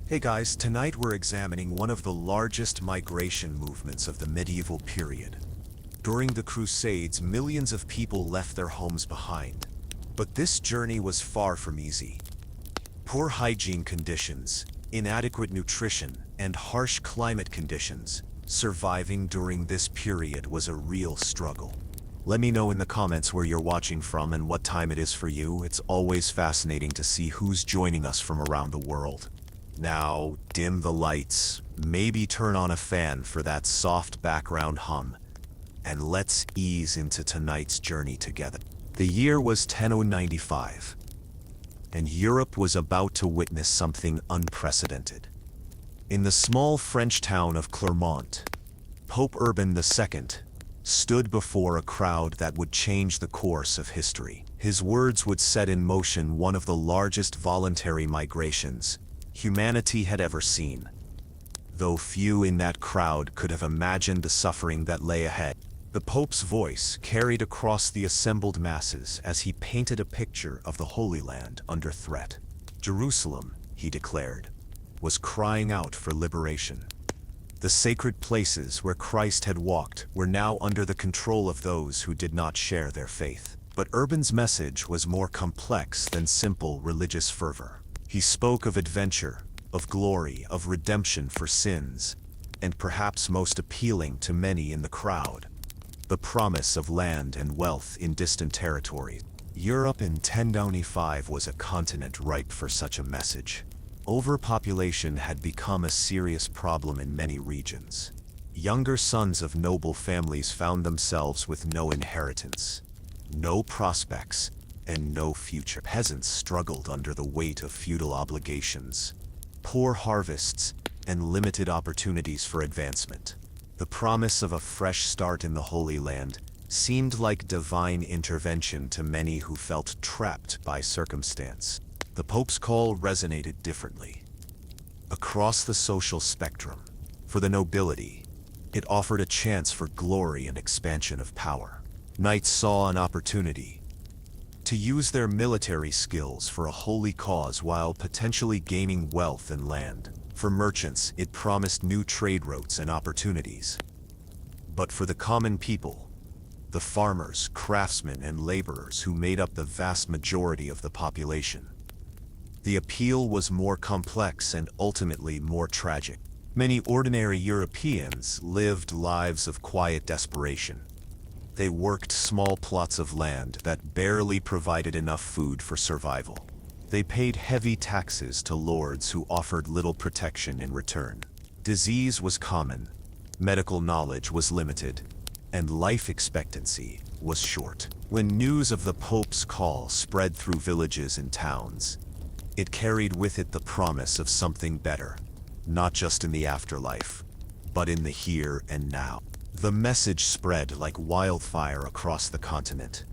Hey guys, tonight we're examining one of the largest migration movements of the medieval period. During the Crusades, millions of people left their homes behind. But this journey was far from easy. Poor hygiene conditions, inadequate nutrition, and harsh climate conditions, surviving during this period was a real struggle. Let me know in the comments where you're watching from and what time it is for you. It's always fascinating to see who's joining us from around the world. Now, dim the lights, maybe turn on a fan for that soft background hum, and let's ease into tonight's journey together. The year was 1095, and Europe was about to witness something unprecedented. In the small French town of Clermont, Pope Urban II stood before a crowd that would change the course of history. His words would set in motion one of the largest voluntary migrations humanity had ever seen. Though few in that crowd could have imagined the suffering that lay ahead, the Pope's voice carried across the assembled masses as he painted a picture of the Holy Land under threat. Jerusalem, he declared, was crying out for liberation. The sacred places where Christ had walked were now under the control of those who did not share their faith. But Urban's message was more complex than simple religious fervor. He spoke of adventure, of glory, of redemption for sins, and perhaps most appealing to many in the crowd, the promise of land and wealth in distant territories. Europe in 1095 was a continent ripe for such a message. Overpopulation had become a serious problem in many regions. Younger sons of noble families found themselves with no inheritance, no prospects, and no future. Peasants struggled under the weight of feudal obligations, poor harvests, and limited opportunities for advancement. The promise of a fresh start in the Holy Land seemed like divine intervention to many who felt trapped by circumstance. The Pope's call resonated differently. Across the social spectrum, for the nobility, it offered a chance for glory and expansion of power. Knights saw an opportunity to use their military skills for a holy cause while potentially gaining wealth and land. For merchants, it promised new trade routes and opportunities. But for the common people, the farmers, craftsmen, and laborers who made up the vast majority of the population, the appeal was more complex and ultimately more tragic. Many ordinary Europeans lived lives of quiet desperation. They worked small plots of land that barely provided enough food for survival. They paid heavy taxes to lords who offered little protection in return. Disease was common, medical knowledge was limited, and life expectancy was short. When news of the Pope's call spread through villages and towns, it carried with it the promise of something better, not just in the afterlife, but in the here and now. The message spread like wildfire across the continent.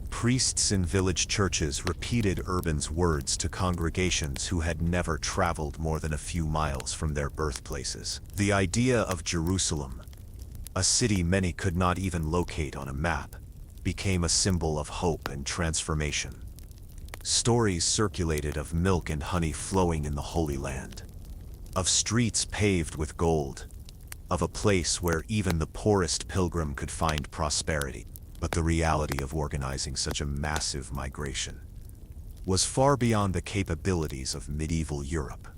Priests in village churches repeated Urban's words to congregations who had never traveled more than a few miles from their birthplaces. The idea of Jerusalem, a city many could not even locate on a map, became a symbol of hope and transformation. Stories circulated of milk and honey flowing in the Holy Land, of streets paved with gold, of a place where even the poorest pilgrim could find prosperity. But the reality of organizing such a massive migration was far beyond the capabilities of medieval Europe.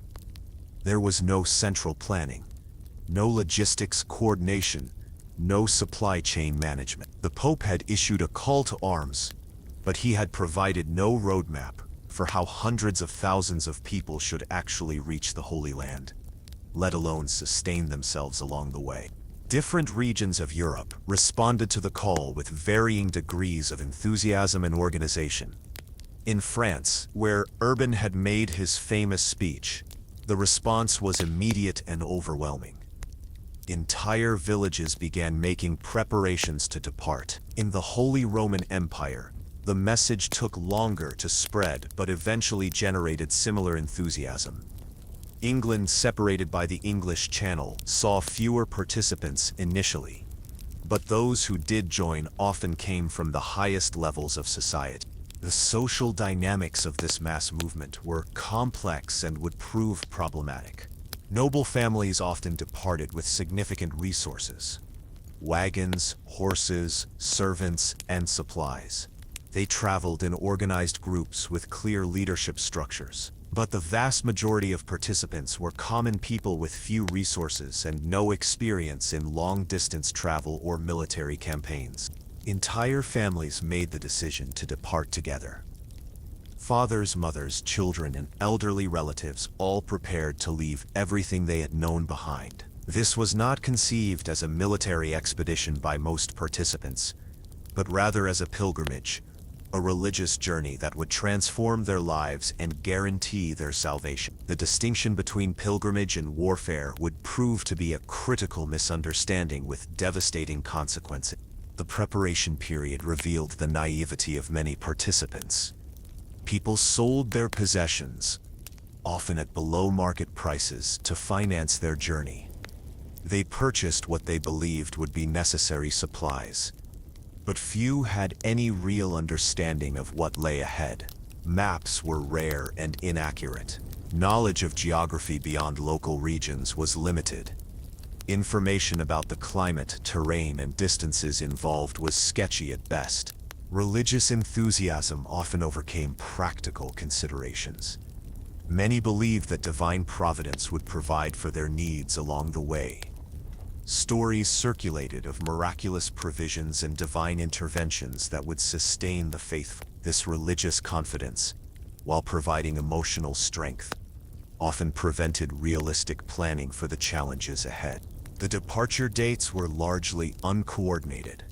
There was no central planning, no logistics coordination, no supply chain management. The Pope had issued a call to arms, but he had provided no roadmap for how hundreds of thousands of people should actually reach the Holy Land, let alone sustain themselves along the way. Different regions of Europe responded to the call with varying degrees of enthusiasm and organization. In France, where Urban had made his famous speech, the response was immediate and overwhelming. Entire villages began making preparations to depart. In the Holy Roman Empire, the message took longer to spread but eventually generated similar enthusiasm. England, separated by the English Channel, saw fewer participants initially, but those who did join often came from the highest levels of society. The social dynamics of this mass movement were complex and would prove problematic. Noble families often departed with significant resources: wagons, horses, servants, and supplies. They traveled in organized groups with clear leadership structures. But the vast majority of participants were common people with few resources and no experience in long-distance travel or military campaigns. Entire families made the decision to depart together. Fathers, mothers, children, and elderly relatives all prepared to leave everything they had known behind. This was not conceived as a military expedition by most participants, but rather as a pilgrimage, a religious journey that would transform their lives and guarantee their salvation. The distinction between pilgrimage and warfare would prove to be a critical misunderstanding with devastating consequences. The preparation period revealed the naivety of many participants. People sold their possessions, often at below-market prices, to finance their journey. They purchased what they believed would be necessary supplies, but few had any real understanding of what lay ahead. Maps were rare and inaccurate. Knowledge of geography beyond local regions was limited. Information about the climate, terrain, and distances involved was sketchy at best. Religious enthusiasm often overcame practical considerations. Many believed that divine providence would provide for their needs along the way. Stories circulated of miraculous provisions and divine interventions that would sustain the faithful. This religious confidence, while providing emotional strength, often prevented realistic planning for the challenges ahead. The departure dates were largely uncoordinated.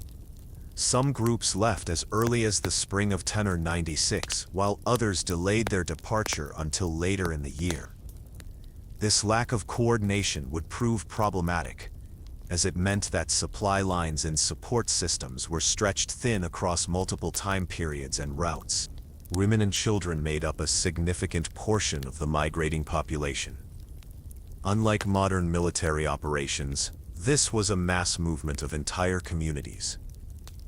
Some groups left as early as the spring of 1096, while others delayed their departure until later in the year. This lack of coordination would prove problematic, as it meant that supply lines and support systems were stretched thin across multiple time periods and routes. Women and children made up a significant portion of the migrating population. Unlike modern military operations, this was a mass movement of entire communities.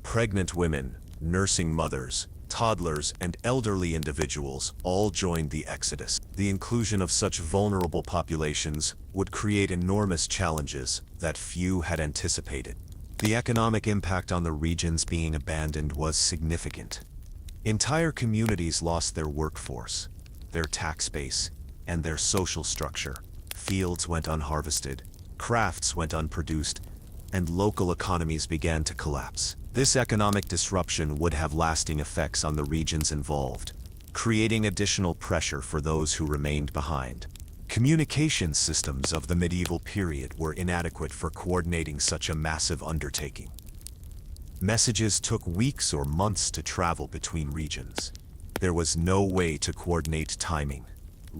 Pregnant women, nursing mothers, toddlers, and elderly individuals all joined the exodus. The inclusion of such vulnerable populations would create enormous challenges that few had anticipated. The economic impact on the regions being abandoned was significant. Entire communities lost their workforce, their tax base, and their social structure. Fields went unharvested, crafts went unproduced, and local economies began to collapse. This economic disruption would have lasting effects on the regions involved, creating additional pressure for those who remained behind. Communication systems of the medieval period were inadequate for coordinating such a massive undertaking. Messages took weeks or months to travel between regions. There was no way to coordinate timing,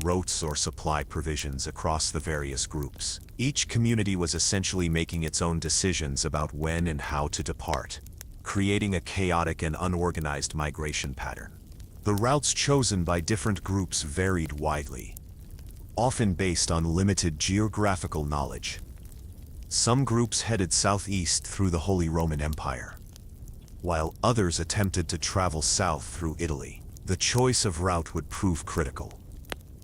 routes, or supply provisions across the various groups. Each community was essentially making its own decisions about when and how to depart, creating a chaotic and unorganized migration pattern. The routes chosen by different groups varied widely, often based on limited geographical knowledge. Some groups headed southeast through the Holy Roman Empire, while others attempted to travel south through Italy. The choice of route would prove critical,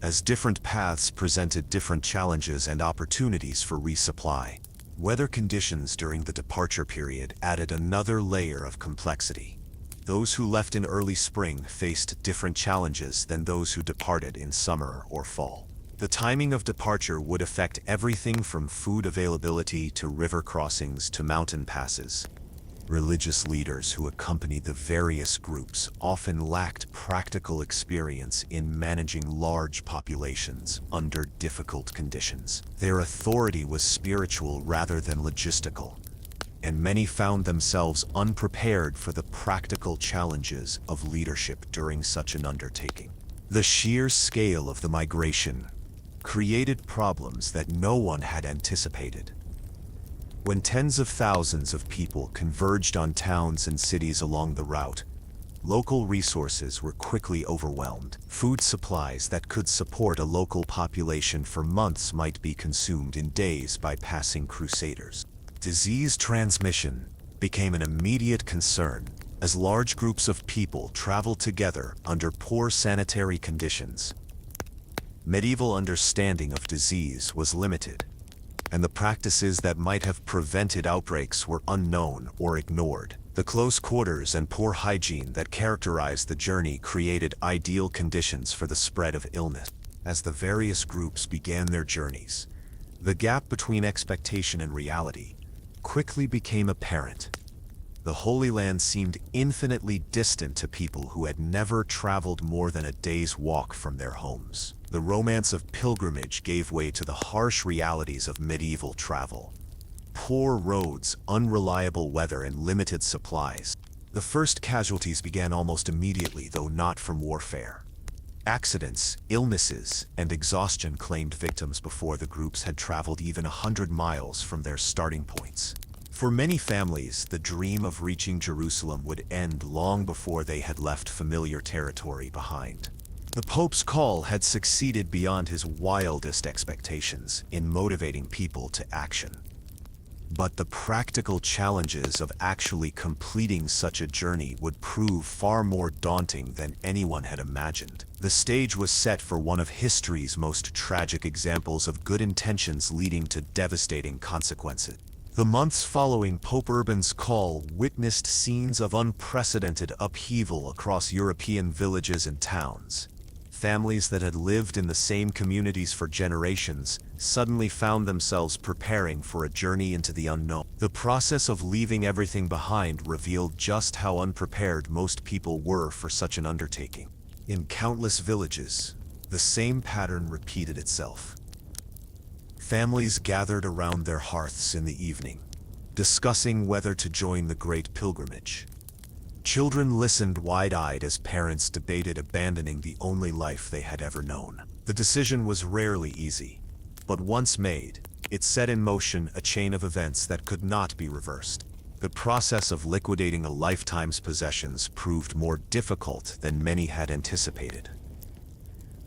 as different paths presented different challenges and opportunities for resupply. Weather conditions during the departure period added another layer of complexity. Those who left in early spring faced different challenges than those who departed in summer or fall. The timing of departure would affect everything from food availability to river crossings to mountain passes. Religious leaders who accompanied the various groups often lacked practical experience in managing large populations under difficult conditions. Their authority was spiritual rather than logistical, and many found themselves unprepared for the practical challenges of leadership during such an undertaking. The sheer scale of the migration created problems that no one had anticipated. When tens of thousands of people converged on towns and cities along the route, local resources were quickly overwhelmed. Food supplies that could support a local population for months might be consumed in days by passing crusaders. Disease transmission became an immediate concern, as large groups of people traveled together under poor sanitary conditions. Medieval understanding of disease was limited, and the practices that might have prevented outbreaks were unknown or ignored. The close quarters and poor hygiene that characterized the journey created ideal conditions for the spread of illness. As the various groups began their journeys, the gap between expectation and reality quickly became apparent. The Holy Land seemed infinitely distant to people who had never traveled more than a day's walk from their homes. The romance of pilgrimage gave way to the harsh realities of medieval travel. Poor roads, unreliable weather, and limited supplies. The first casualties began almost immediately, though not from warfare. Accidents, illnesses, and exhaustion claimed victims before the groups had traveled even 100 miles from their starting points. For many families, the dream of reaching Jerusalem would end long before they had left familiar territory behind. The Pope's call had succeeded beyond his wildest expectations in motivating people to action. But the practical challenges of actually completing such a journey would prove far more daunting than anyone had imagined. The stage was set for one of history's most tragic examples of good intentions leading to devastating consequences. The months following Pope Urban's call witnessed scenes of unprecedented upheaval across European villages and towns. Families that had lived in the same communities for generations suddenly found themselves preparing for a journey into the unknown. The process of leaving everything behind revealed just how unprepared most people were for such an undertaking. In countless villages, the same pattern repeated itself. Families gathered around their hearths in the evening, discussing whether to join the great pilgrimage. Children listened wide-eyed as parents debated abandoning the only life they had ever known. The decision was rarely easy, but once made, it set in motion a chain of events that could not be reversed. The process of liquidating a lifetime's possessions proved more difficult than many had anticipated.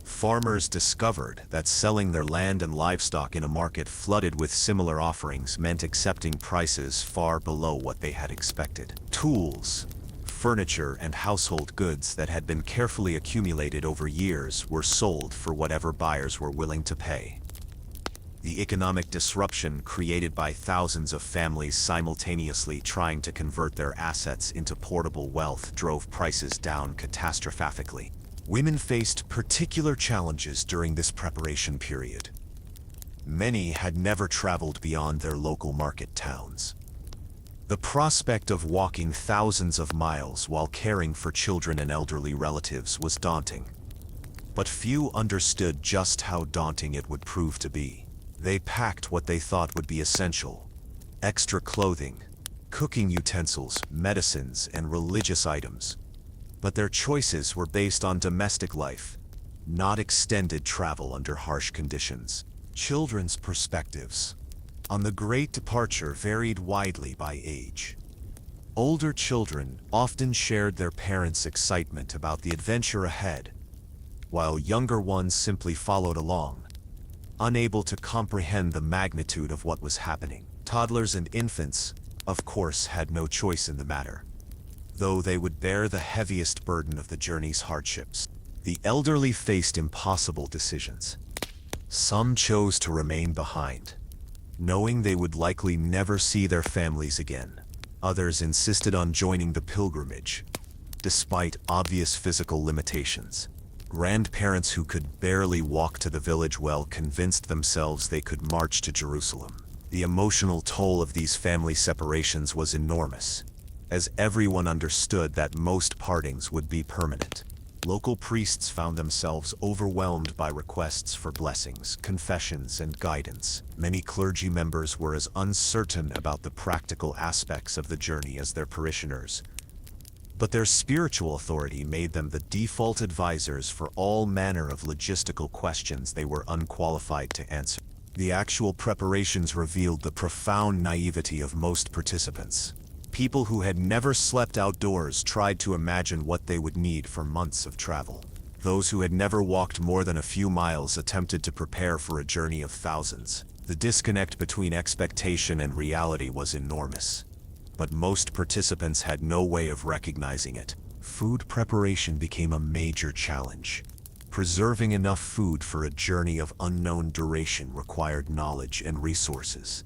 Farmers discovered that selling their land and livestock in a market flooded with similar offerings meant accepting prices far below what they had expected. Tools, furniture, and household goods that had been carefully accumulated over years were sold for whatever buyers were willing to pay. The economic disruption created by thousands of families simultaneously trying to convert their assets into portable wealth drove prices down catastrophically. Women faced particular challenges during this preparation period. Many had never traveled beyond their local market towns. The prospect of walking thousands of miles while caring for children and elderly relatives was daunting. But few understood just how daunting it would prove to be. They packed what they thought would be essential: extra clothing, cooking utensils, medicines, and religious items. But their choices were based on domestic life, not extended travel under harsh conditions. Children's perspectives on the Great Departure varied widely by age. Older children often shared their parents' excitement about the adventure ahead, while younger ones simply followed along, unable to comprehend the magnitude of what was happening. Toddlers and infants, of course, had no choice in the matter, though they would bear the heaviest burden of the journey's hardships. The elderly faced impossible decisions. Some chose to remain behind, knowing they would likely never see their families again. Others insisted on joining the pilgrimage, despite obvious physical limitations. Grandparents who could barely walk to the village well convinced themselves they could march to Jerusalem. The emotional toll of these family separations was enormous, as everyone understood that most partings would be permanent. Local priests found themselves overwhelmed by requests for blessings, confessions, and guidance. Many clergy members were as uncertain about the practical aspects of the journey as their parishioners, but their spiritual authority made them the default advisors for all manner of logistical questions they were unqualified to answer. The actual preparations revealed the profound naivety of most participants. People who had never slept outdoors tried to imagine what they would need for months of travel. Those who had never walked more than a few miles attempted to prepare for a journey of thousands. The disconnect between expectation and reality was enormous. but most participants had no way of recognizing it. Food preparation became a major challenge. Preserving enough food for a journey of unknown duration required knowledge and resources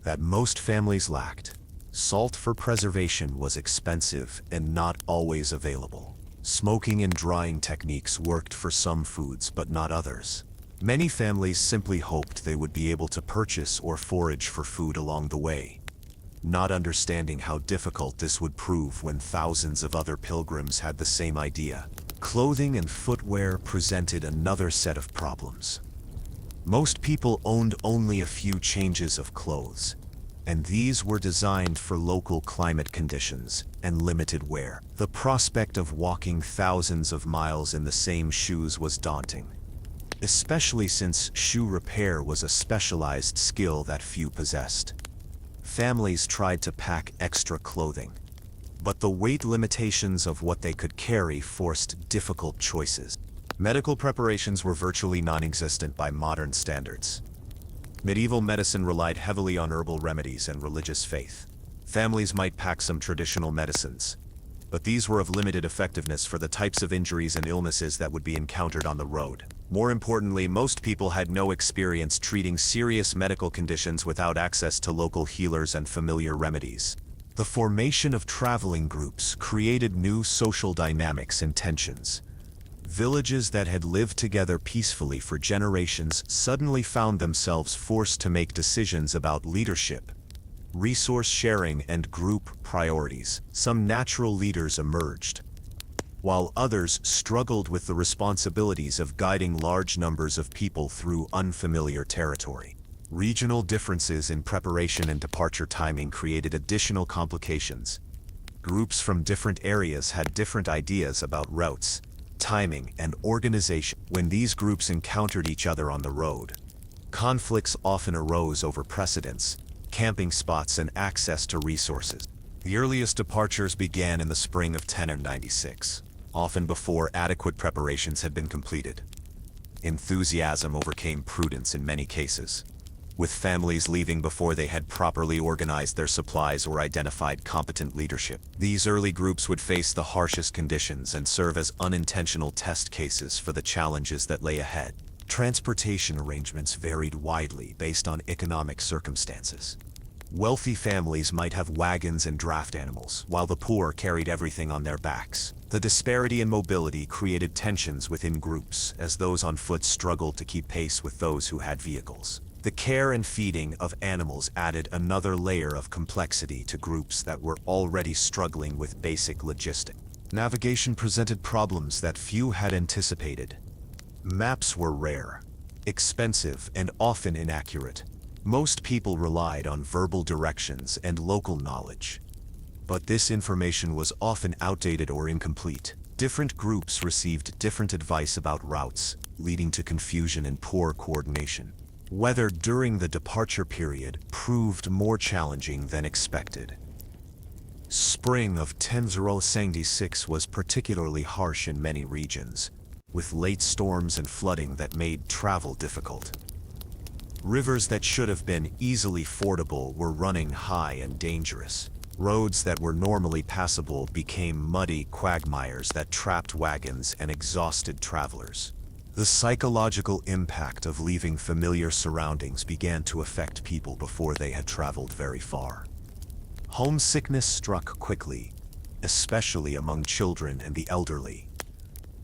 that most families lacked. Salt for preservation was expensive and not always available. Smoking and drying techniques worked for some foods but not others. Many families simply hoped they would be able to purchase or forage for food along the way, not understanding how difficult this would prove when thousands of other pilgrims had the same idea. Clothing and footwear presented another set of problems. Most people owned only a few changes of clothes, and these were designed for local climate conditions and limited wear. The prospect of walking thousands of miles in the same shoes was daunting, especially since shoe repair was a specialized skill that few possessed. Families tried to pack extra clothing, but the weight limitations of what they could carry forced difficult choices. Medical preparations were virtually non-existent by modern standards. Medieval medicine relied heavily on herbal remedies and religious faith. Families might pack some traditional medicines, but these were of limited effectiveness for the types of injuries and illnesses that would be encountered on the road. More importantly, most people had no experience treating serious medical conditions without access to local healers and familiar remedies. The formation of traveling groups created new social dynamics and tensions. Villages that had lived together peacefully for generations suddenly found themselves forced to make decisions about leadership, resource sharing, and group priorities. Some natural leaders emerged, while others struggled with the responsibilities of guiding large numbers of people through unfamiliar territory. Regional differences in preparation and departure timing created additional complications. Groups from different areas had different ideas about routes, timing, and organization. When these groups encountered each other on the road, conflicts often arose over precedence, camping spots, and access to resources. The earliest departures began in the spring of 1096, often before adequate preparations had been completed. Enthusiasm overcame prudence in many cases, with families leaving before they had properly organized their supplies or identified competent leadership. These early groups would face the harshest conditions and serve as unintentional test cases for the challenges that lay ahead. Transportation arrangements varied widely based on economic circumstances. Wealthy families might have wagons and draft animals, while the poor carried everything on their backs. The disparity in mobility created tensions within groups, as those on foot struggled to keep pace with those who had vehicles. The care and feeding of animals added another layer of complexity to groups that were already struggling with basic logistics. Navigation presented problems that few had anticipated. Maps were rare, expensive, and often inaccurate. Most people relied on verbal directions and local knowledge, but this information was often outdated or incomplete. Different groups received different advice about routes, leading to confusion and poor coordination. Weather during the departure period proved more challenging than expected. Spring of 1076 was particularly harsh in many regions, with late storms and flooding that made travel difficult. Rivers that should have been easily fordable were running high and dangerous. Roads that were normally passable became muddy quagmires that trapped wagons and exhausted travelers. The psychological impact of leaving familiar surroundings began to affect people before they had traveled very far. Homesickness struck quickly, especially among children and the elderly.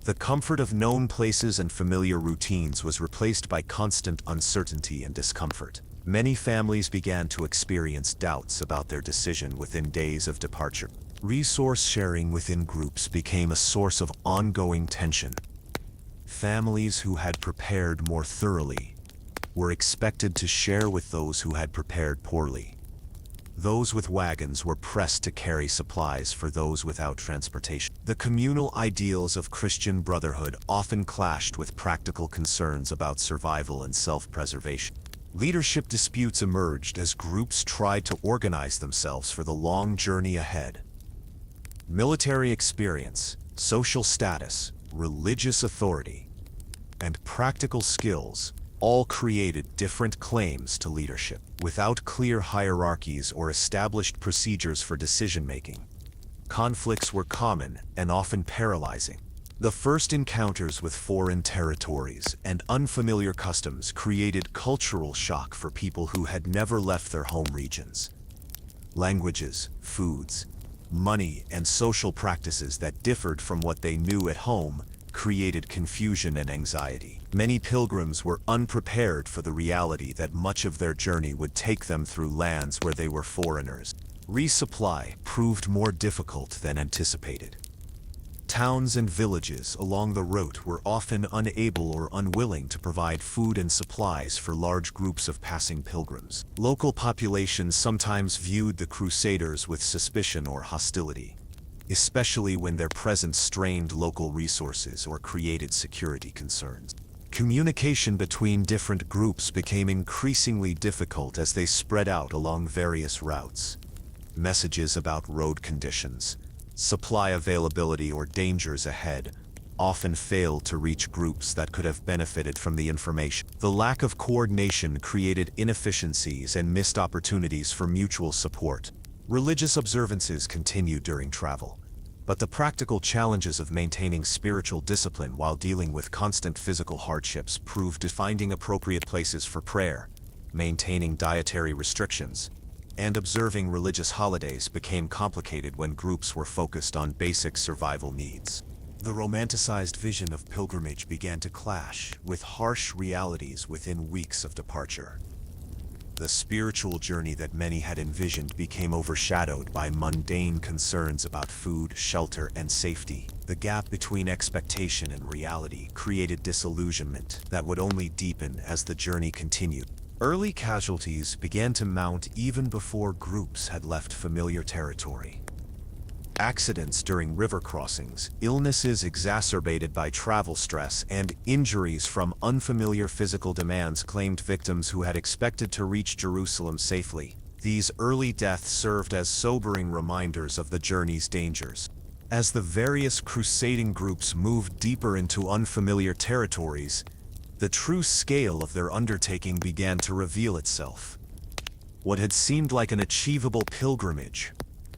The comfort of known places and familiar routines was replaced by constant uncertainty and discomfort. Many families began to experience doubts about their decision within days of departure. Resource sharing within groups became a source of ongoing tension. Families who had prepared more thoroughly were expected to share with those who had prepared poorly. Those with wagons were pressed to carry supplies for those without transportation. The communal ideals of Christian brotherhood often clashed with practical concerns about survival and self-preservation. Leadership disputes emerged as groups tried to organize themselves for the long journey ahead. Military experience, social status, religious authority, and practical skills all created different claims to leadership. Without clear hierarchies or established procedures for decision-making, conflicts were common and often paralyzing. The first encounters with foreign territories and unfamiliar customs created cultural shock for people who had never left their home regions. Languages, foods, money, and social practices that differed from what they knew at home created confusion and anxiety. Many pilgrims were unprepared for the reality that much of their journey would take them through lands where they were foreigners. Resupply proved more difficult than anticipated. Towns and villages along the route were often unable or unwilling to provide food and supplies for large groups of passing pilgrims. Local populations sometimes viewed the Crusaders with suspicion or hostility, especially when their presence strained local resources or created security concerns. Communication between different groups became increasingly difficult as they spread out along various routes. Messages about road conditions, supply availability, or dangers ahead often failed to reach groups that could have benefited from the information. The lack of coordination created inefficiencies and missed opportunities for mutual support. Religious observances continued during travel, but the practical challenges of maintaining spiritual discipline while dealing with constant physical hardships proved finding appropriate places for prayer, maintaining dietary restrictions, and observing religious holidays became complicated when groups were focused on basic survival needs. The romanticized vision of pilgrimage began to clash with harsh realities within weeks of departure. The spiritual journey that many had envisioned became overshadowed by mundane concerns about food, shelter, and safety. The gap between expectation and reality created disillusionment that would only deepen as the journey continued. Early casualties began to mount even before groups had left familiar territory. Accidents during river crossings, illnesses exacerbated by travel stress, and injuries from unfamiliar physical demands claimed victims who had expected to reach Jerusalem safely. These early deaths served as sobering reminders of the journey's dangers. As the various crusading groups moved deeper into unfamiliar territories, the true scale of their undertaking began to reveal itself. What had seemed like an achievable pilgrimage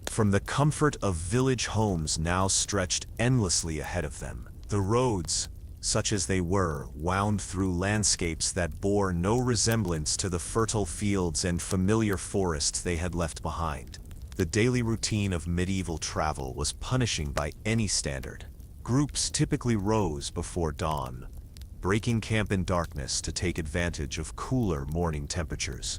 from the comfort of village homes now stretched endlessly ahead of them. The roads, such as they were, wound through landscapes that bore no resemblance to the fertile fields and familiar forests they had left behind. The daily routine of medieval travel was punishing by any standard. Groups typically rose before dawn, breaking camp in darkness to take advantage of cooler morning temperatures.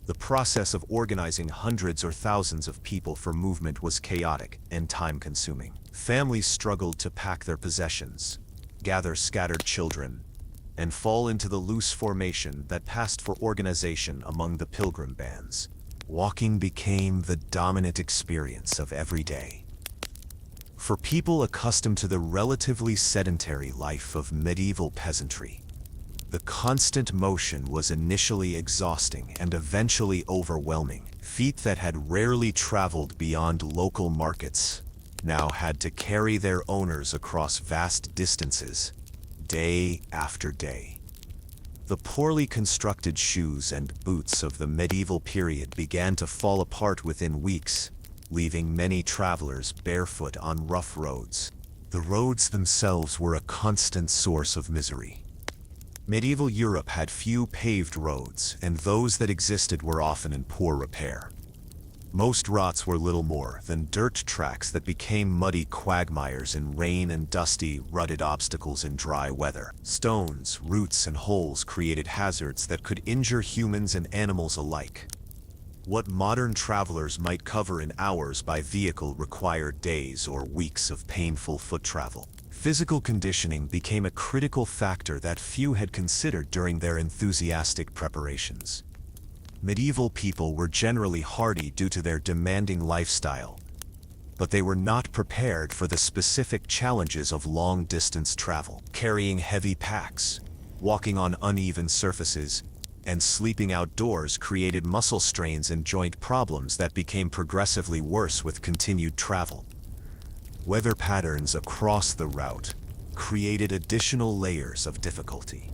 The process of organizing hundreds or thousands of people for movement was chaotic and time-consuming. Families struggled to pack their possessions, gather scattered children, and fall into the loose formation that passed for organization among the pilgrim bands. Walking became the dominant experience of every day. For people accustomed to the relatively sedentary life of medieval peasantry, the constant motion was initially exhausting and eventually overwhelming. Feet that had rarely traveled beyond local markets now had to carry their owners across vast distances, day after day. The poorly constructed shoes and boots of the medieval period began to fall apart within weeks, leaving many travelers barefoot on rough roads. The roads themselves were a constant source of misery. Medieval Europe had few paved roads, and those that existed were often in poor repair. Most routes were little more than dirt tracks that became muddy quagmires in rain and dusty, rutted obstacles in dry weather. Stones, roots, and holes created hazards that could injure humans and animals alike. What modern travelers might cover in hours by vehicle required days or weeks of painful foot travel. Physical conditioning became a critical factor that few had considered during their enthusiastic preparations. Medieval people were generally hardy due to their demanding lifestyle, but they were not prepared for the specific challenges of long-distance travel. Carrying heavy packs, walking on uneven surfaces, and sleeping outdoors created muscle strains and joint problems that became progressively worse with continued travel. Weather patterns across the route created additional layers of difficulty.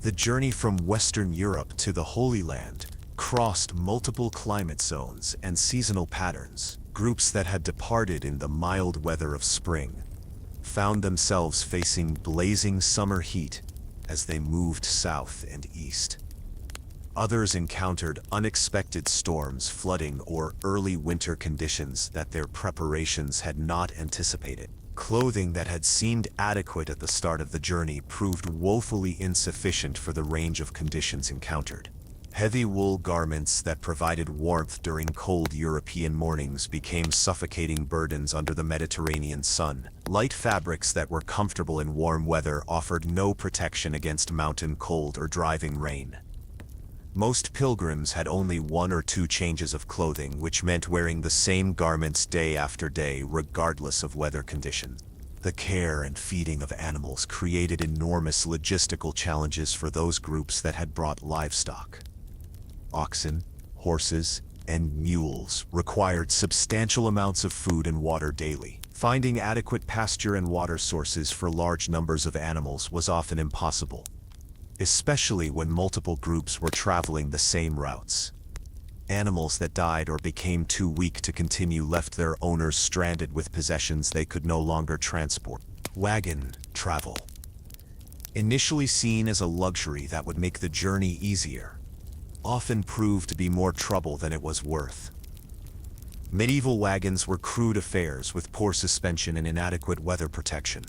The journey from Western Europe to the Holy Land crossed multiple climate zones and seasonal patterns. Groups that had departed in the mild weather of spring found themselves facing blazing summer heat as they moved south and east. Others encountered unexpected storms, flooding, or early winter conditions that their preparations had not anticipated. Clothing that had seemed adequate at the start of the journey proved woefully insufficient for the range of conditions encountered. Heavy wool garments that provided warmth during cold European mornings became suffocating burdens under the Mediterranean sun. Light fabrics that were comfortable in warm weather offered no protection against mountain cold or driving rain. Most pilgrims had only 1 or 2 changes of clothing, which meant wearing the same garments day after day, regardless of weather conditions. The care and feeding of animals created enormous logistical challenges for those groups that had brought livestock. Oxen, horses, and mules required substantial amounts of food and water daily. Finding adequate pasture and water sources for large numbers of animals was often impossible, especially when multiple groups were traveling the same routes. Animals that died or became too weak to continue left their owners stranded with possessions they could no longer transport. Wagon travel. Initially seen as a luxury that would make the journey easier, often proved to be more trouble than it was worth. Medieval wagons were crude affairs with poor suspension and inadequate weather protection.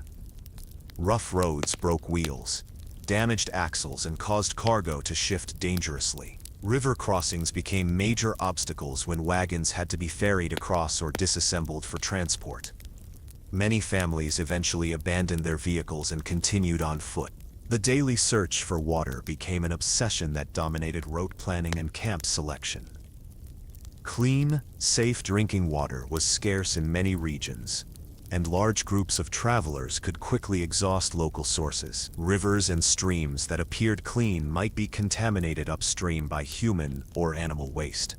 Rough roads broke wheels, damaged axles, and caused cargo to shift dangerously. River crossings became major obstacles when wagons had to be ferried across or disassembled for transport. Many families eventually abandoned their vehicles and continued on foot. The daily search for water became an obsession that dominated route planning and camp selection. Clean, safe drinking water was scarce in many regions, and large groups of travelers could quickly exhaust local sources. Rivers and streams that appeared clean might be contaminated upstream by human or animal waste.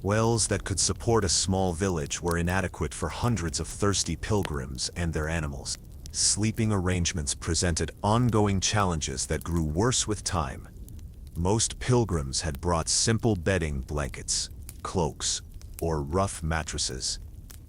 Wells that could support a small village were inadequate for hundreds of thirsty pilgrims and their animals. Sleeping arrangements presented ongoing challenges that grew worse with time. Most pilgrims had brought simple bedding, blankets, cloaks, or rough mattresses,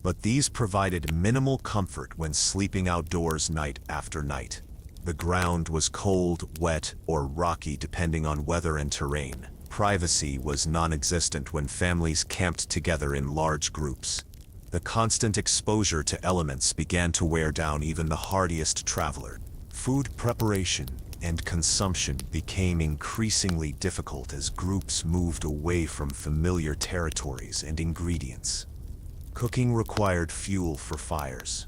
but these provided minimal comfort when sleeping outdoors night after night. The ground was cold, wet, or rocky depending on weather and terrain. Privacy was non-existent when families camped together in large groups. The constant exposure to elements began to wear down even the hardiest traveler. Food preparation and consumption became increasingly difficult as groups moved away from familiar territories and ingredients. Cooking required fuel for fires,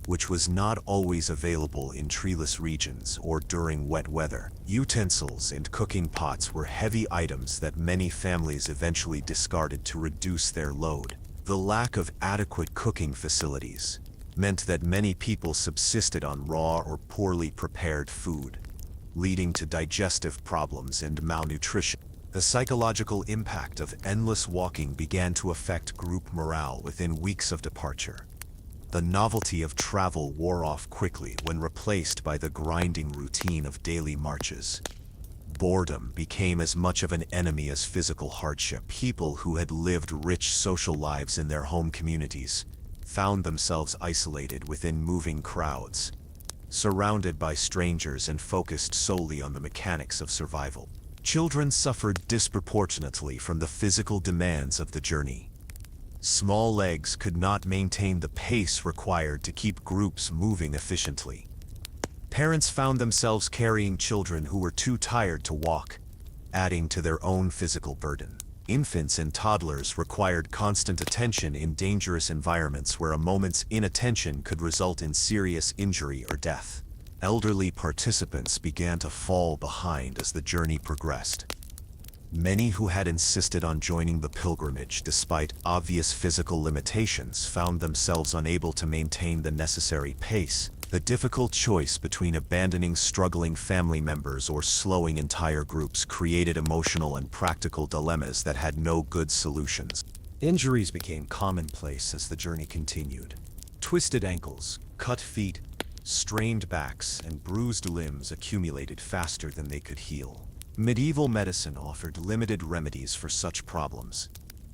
which was not always available in treeless regions or during wet weather. Utensils and cooking pots were heavy items that many families eventually discarded to reduce their load. The lack of adequate cooking facilities meant that many people subsisted on raw or poorly prepared food, leading to digestive problems and malnutrition. The psychological impact of endless walking began to affect group morale within weeks of departure. The novelty of travel wore off quickly when replaced by the grinding routine of daily marches. Boredom became as much of an enemy as physical hardship. People who had lived rich social lives in their home communities found themselves isolated within moving crowds, surrounded by strangers and focused solely on the mechanics of survival. Children suffered disproportionately from the physical demands of the journey. Small legs could not maintain the pace required to keep groups moving efficiently. Parents found themselves carrying children who were too tired to walk, adding to their own physical burden. Infants and toddlers required constant attention in dangerous environments where a moment's inattention could result in serious injury or death. Elderly participants began to fall behind as the journey progressed. Many who had insisted on joining the pilgrimage despite obvious physical limitations found themselves unable to maintain the necessary pace. The difficult choice between abandoning struggling family members or slowing entire groups created emotional and practical dilemmas that had no good solutions. Injuries became commonplace as the journey continued. Twisted ankles, cut feet, Strained backs and bruised limbs accumulated faster than they could heal. Medieval medicine offered limited remedies for such problems,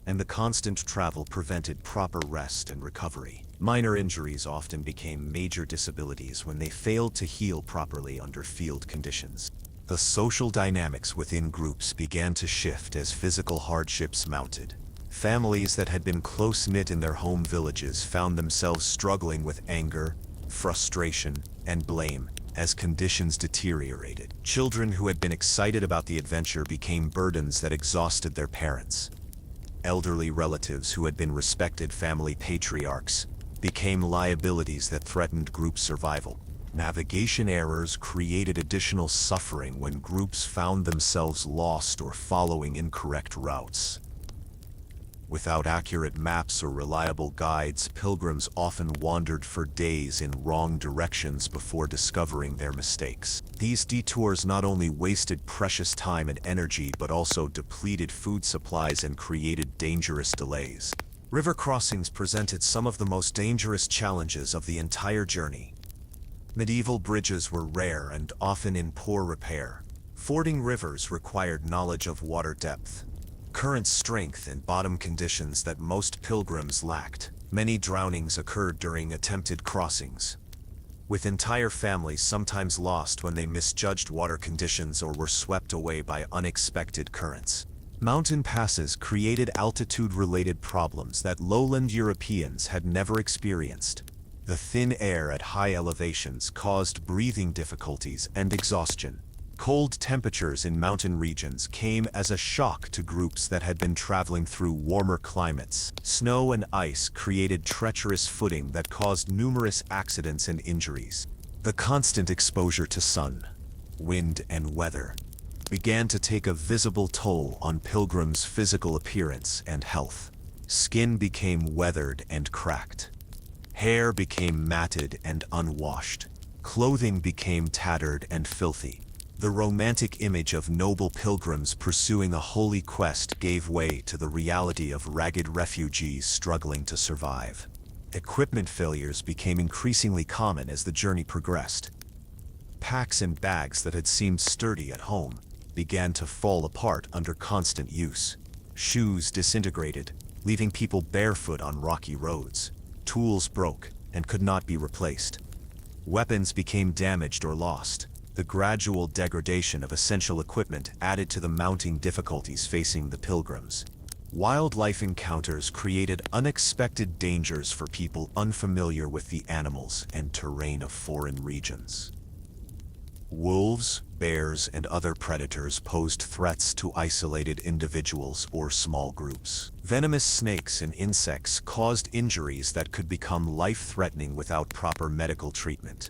and the constant travel prevented proper rest and recovery. Minor injuries often became major disabilities when they failed to heal properly under field conditions. The social dynamics within groups began to shift as physical hardships mounted. Families that had been close-knit in their home villages found themselves struggling with anger, frustration, and blame as conditions deteriorated. Children who had been excited about the adventure became burdens that exhausted their parents. Elderly relatives who had been respected family patriarchs became liabilities that threatened group survival. Navigation errors created additional suffering when groups found themselves lost or following incorrect routes. Without accurate maps or reliable guides, pilgrims often wandered for days in wrong directions before discovering their mistakes. These detours not only wasted precious time and energy, but also depleted food supplies and created dangerous delays. River crossings presented some of the most dangerous challenges of the entire journey. Medieval bridges were rare and often in poor repair. Fording rivers required knowledge of water depth, current strength, and bottom conditions that most pilgrims lacked. Many drownings occurred during attempted crossings, with entire families sometimes lost when they misjudged water conditions or were swept away by unexpected currents. Mountain passes created altitude-related problems that lowland Europeans had never experienced. The thin air at high elevations caused breathing difficulties and exhaustion. Cold temperatures in mountain regions came as a shock to groups that had been traveling through warmer climates. Snow and ice created treacherous footing that caused numerous accidents and injuries. The constant exposure to sun, wind, and weather began to take a visible toll on pilgrims' physical appearance and health. Skin became weathered and cracked. Hair became matted and unwashed. Clothing became tattered and filthy. The romantic image of noble pilgrims pursuing a holy quest gave way to the reality of ragged refugees struggling to survive. Equipment failures became increasingly common as the journey progressed. Packs and bags that had seemed sturdy at home began to fall apart under constant use. Shoes disintegrated, leaving people barefoot on rocky roads. Tools broke and could not be replaced. Weapons became damaged or lost. The gradual degradation of essential equipment added to the mounting difficulties facing the pilgrims. Wildlife encounters created unexpected dangers for people unfamiliar with the animals and terrain of foreign regions. Wolves, bears, and other predators posed threats to isolated individuals or small groups. Venomous snakes and insects caused injuries that could become life-threatening without proper medical treatment.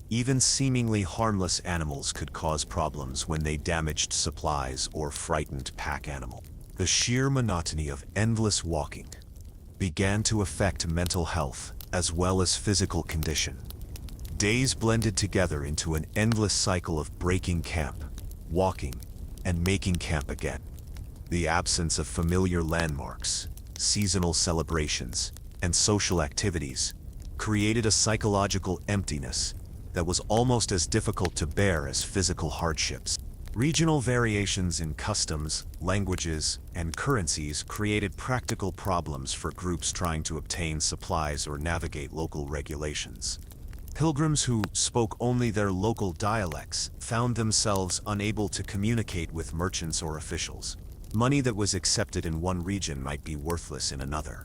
Even seemingly harmless animals could cause problems when they damaged supplies or frightened pack animals. The sheer monotony of endless walking began to affect mental health as well as physical condition. Days blended together into an endless cycle of breaking camp, walking, and making camp again. The absence of familiar landmarks, seasonal celebrations, and social activities created a psychological emptiness that was almost as difficult to bear as physical hardships. Regional variations in customs, languages, and currencies created practical problems for groups trying to obtain supplies or navigate local regulations. Pilgrims who spoke only their local dialects found themselves unable to communicate with merchants or officials. Money that was accepted in one region might be worthless in another.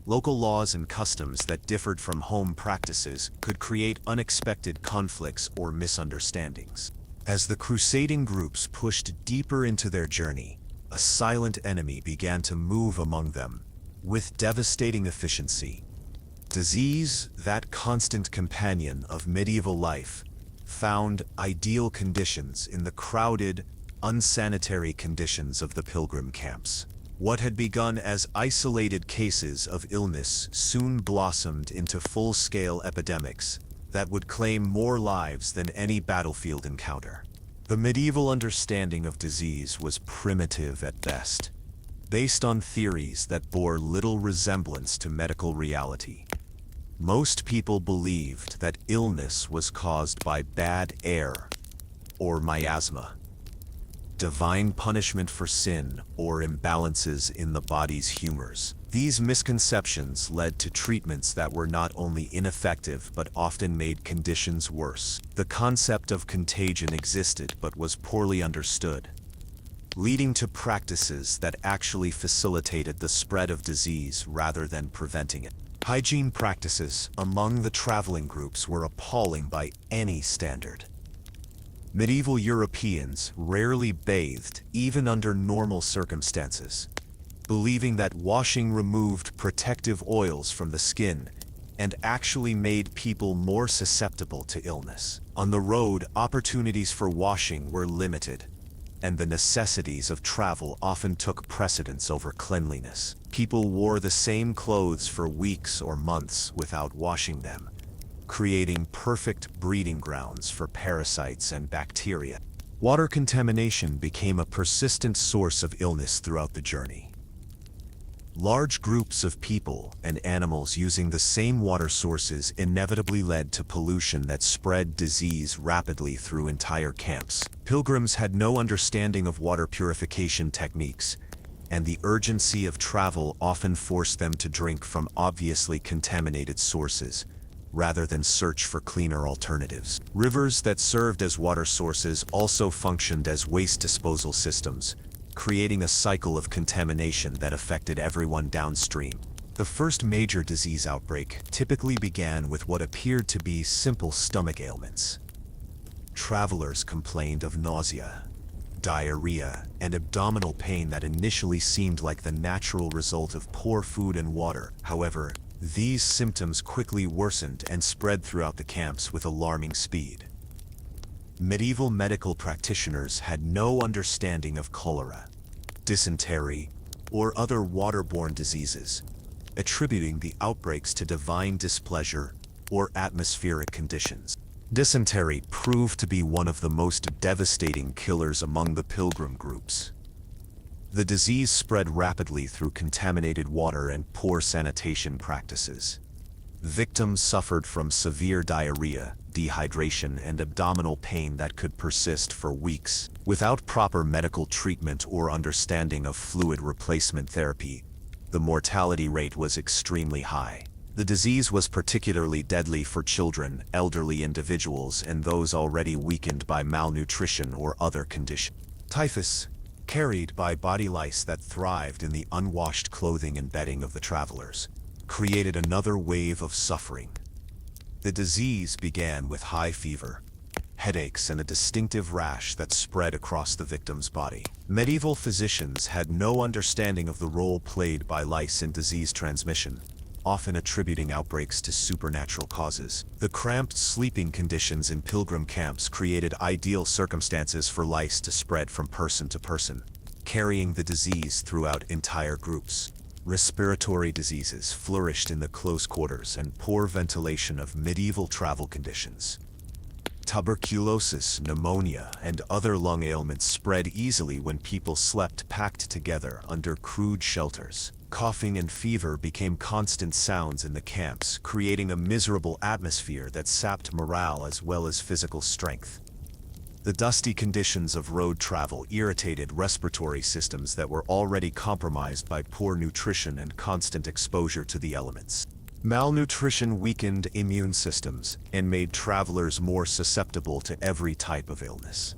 Local laws and customs that differed from home practices could create unexpected conflicts or misunderstandings. As the crusading groups pushed deeper into their journey, a silent enemy began to move among them with devastating efficiency. Disease, that constant companion of medieval life, found ideal conditions in the crowded, unsanitary conditions of the pilgrim camps. What had begun as isolated cases of illness soon blossomed into full-scale epidemics that would claim more lives than any battlefield encounter. The medieval understanding of disease was primitive at best, based on theories that bore little resemblance to medical reality. Most people believed that illness was caused by bad air or miasma, divine punishment for sin, or imbalances in the body's humors. These misconceptions led to treatments that were not only ineffective but often made conditions worse. The concept of contagion existed but was poorly understood, leading to practices that actually facilitated the spread of disease rather than preventing it. Hygiene practices among the traveling groups were appalling by any standard. Medieval Europeans rarely bathed, even under normal circumstances, believing that washing removed protective oils from the skin and actually made people more susceptible to illness. On the road, opportunities for washing were limited, and the necessities of travel often took precedence over cleanliness. People wore the same clothes for weeks or months without washing them, creating perfect breeding grounds for parasites and bacteria. Water contamination became a persistent source of illness throughout the journey. Large groups of people and animals using the same water sources inevitably led to pollution that spread disease rapidly through entire camps. Pilgrims had no understanding of water purification techniques, and the urgency of travel often forced them to drink from obviously contaminated sources, rather than search for cleaner alternatives. Rivers that served as water sources also functioned as waste disposal systems, creating a cycle of contamination that affected everyone downstream. The first major disease outbreak typically began with what appeared to be simple stomach ailments. Travelers complained of nausea, diarrhea, and abdominal pain that initially seemed like the natural result of poor food and water. However, these symptoms quickly worsened and spread throughout the camps with alarming speed. Medieval medical practitioners had no understanding of cholera, dysentery, or other waterborne diseases, attributing the outbreaks to divine displeasure or atmospheric conditions. Dysentery proved to be one of the most devastating killers among the pilgrim groups. The disease spread rapidly through contaminated water and poor sanitation practices. Victims suffered from severe diarrhea, dehydration, and abdominal pain that could persist for weeks. Without proper medical treatment or understanding of fluid replacement therapy, the mortality rate was extremely high. The disease was particularly deadly for children, elderly individuals, and those already weakened by malnutrition or other conditions. Typhus, carried by body lice that thrived in the unwashed clothing and bedding of the travelers, created another wave of suffering. The disease began with high fever, headaches, and a distinctive rash that spread across the victim's body. Medieval physicians had no understanding of the role played by lice in disease transmission, often attributing outbreaks to supernatural causes. The cramped sleeping conditions in pilgrim camps created ideal circumstances for lice to spread from person to person, carrying the disease throughout entire groups. Respiratory diseases flourished in the close quarters and poor ventilation of medieval travel conditions. Tuberculosis, pneumonia, and other lung ailments spread easily when people slept packed together under crude shelters. Coughing and fever became constant sounds in the camps, creating a miserable atmosphere that sapped morale as well as physical strength. The dusty conditions of road travel irritated respiratory systems that were already compromised by poor nutrition and constant exposure to the elements. Malnutrition weakened immune systems and made travelers more susceptible to every type of illness.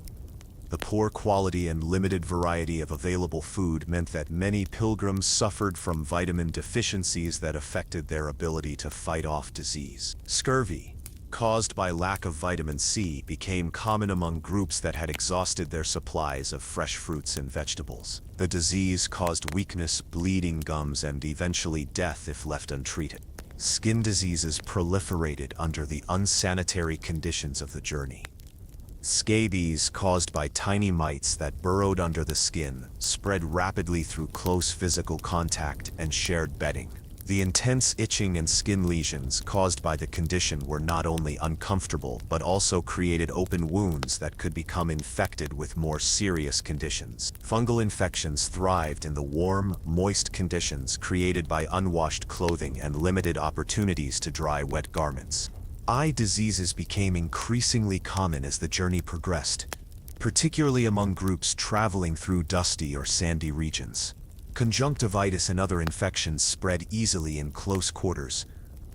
The poor quality and limited variety of available food meant that many pilgrims suffered from vitamin deficiencies that affected their ability to fight off disease. Scurvy, caused by lack of vitamin C, became common among groups that had exhausted their supplies of fresh fruits and vegetables. The disease caused weakness, bleeding gums, and eventually death if left untreated. Skin diseases proliferated under the unsanitary conditions of the journey. Scabies, caused by tiny mites that burrowed under the skin, spread rapidly through close physical contact and shared bedding. The intense itching and skin lesions caused by the condition were not only uncomfortable but also created open wounds that could become infected with more serious conditions. Fungal infections thrived in the warm, moist conditions created by unwashed clothing and limited opportunities to dry wet garments. Eye diseases became increasingly common as the journey progressed, particularly among groups traveling through dusty or sandy regions. Conjunctivitis and other infections spread easily in close quarters,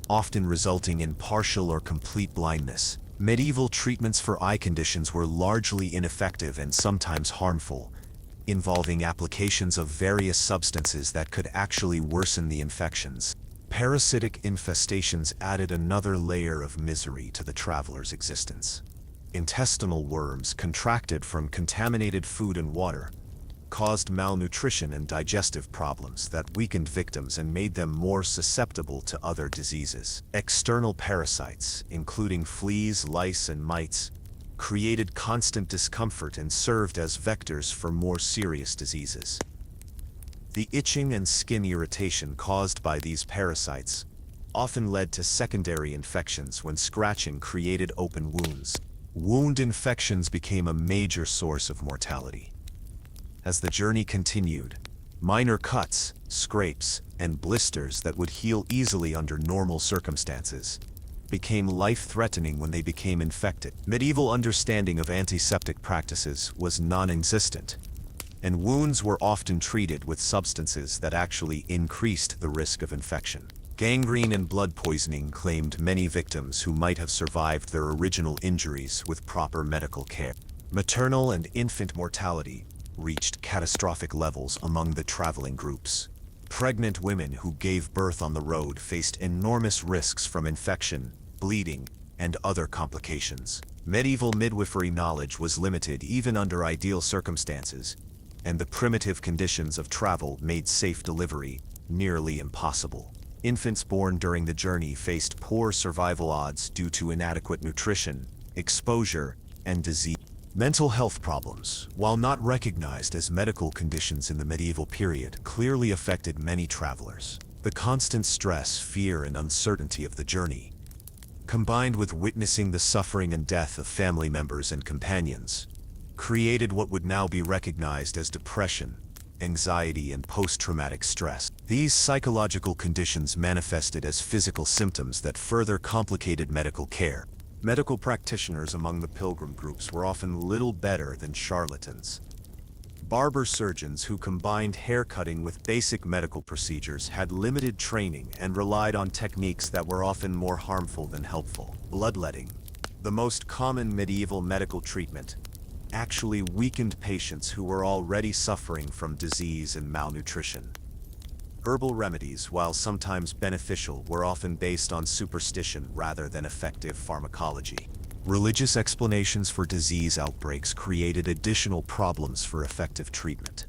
often resulting in partial or complete blindness. Medieval treatments for eye conditions were largely ineffective and sometimes harmful, involving applications of various substances that could actually worsen the infections. Parasitic infestations added another layer of misery to the traveler's existence. Intestinal worms contracted from contaminated food and water, caused malnutrition and digestive problems that weakened victims and made them more susceptible to other diseases. External parasites, including fleas, lice, and mites, created constant discomfort and served as vectors for more serious diseases. The itching and skin irritation caused by these parasites often led to secondary infections when scratching created open wounds. Wound infections became a major source of mortality. As the journey continued, minor cuts, scrapes, and blisters that would heal easily under normal circumstances became life-threatening when they became infected. Medieval understanding of antiseptic practices was non-existent, and wounds were often treated with substances that actually increased the risk of infection. Gangrene and blood poisoning claimed many victims who might have survived their original injuries with proper medical care. Maternal and infant mortality reached catastrophic levels among the traveling groups. Pregnant women who gave birth on the road faced enormous risks from infection, bleeding, and other complications. Medieval midwifery knowledge was limited even under ideal circumstances, and the primitive conditions of travel made safe delivery nearly impossible. Infants born during the journey faced poor survival odds due to inadequate nutrition, exposure, and disease. Mental health problems, while not recognized as medical conditions in the medieval period, clearly affected many travelers. The constant stress, fear, and uncertainty of the journey, combined with witnessing the suffering and death of family members and companions, created what would now be recognized as depression, anxiety, and post-traumatic stress. These psychological conditions manifested as physical symptoms that further complicated medical care. Medical practitioners among the pilgrim groups were often little better than charlatans. Barber surgeons who combined haircutting with basic medical procedures had limited training and relied on techniques that were often more harmful than helpful. Bloodletting, the most common medieval medical treatment, actually weakened patients who were already suffering from disease and malnutrition. Herbal remedies, while sometimes beneficial, were often based on superstition rather than effective pharmacology. Religious explanations for disease outbreaks created additional problems for effective treatment.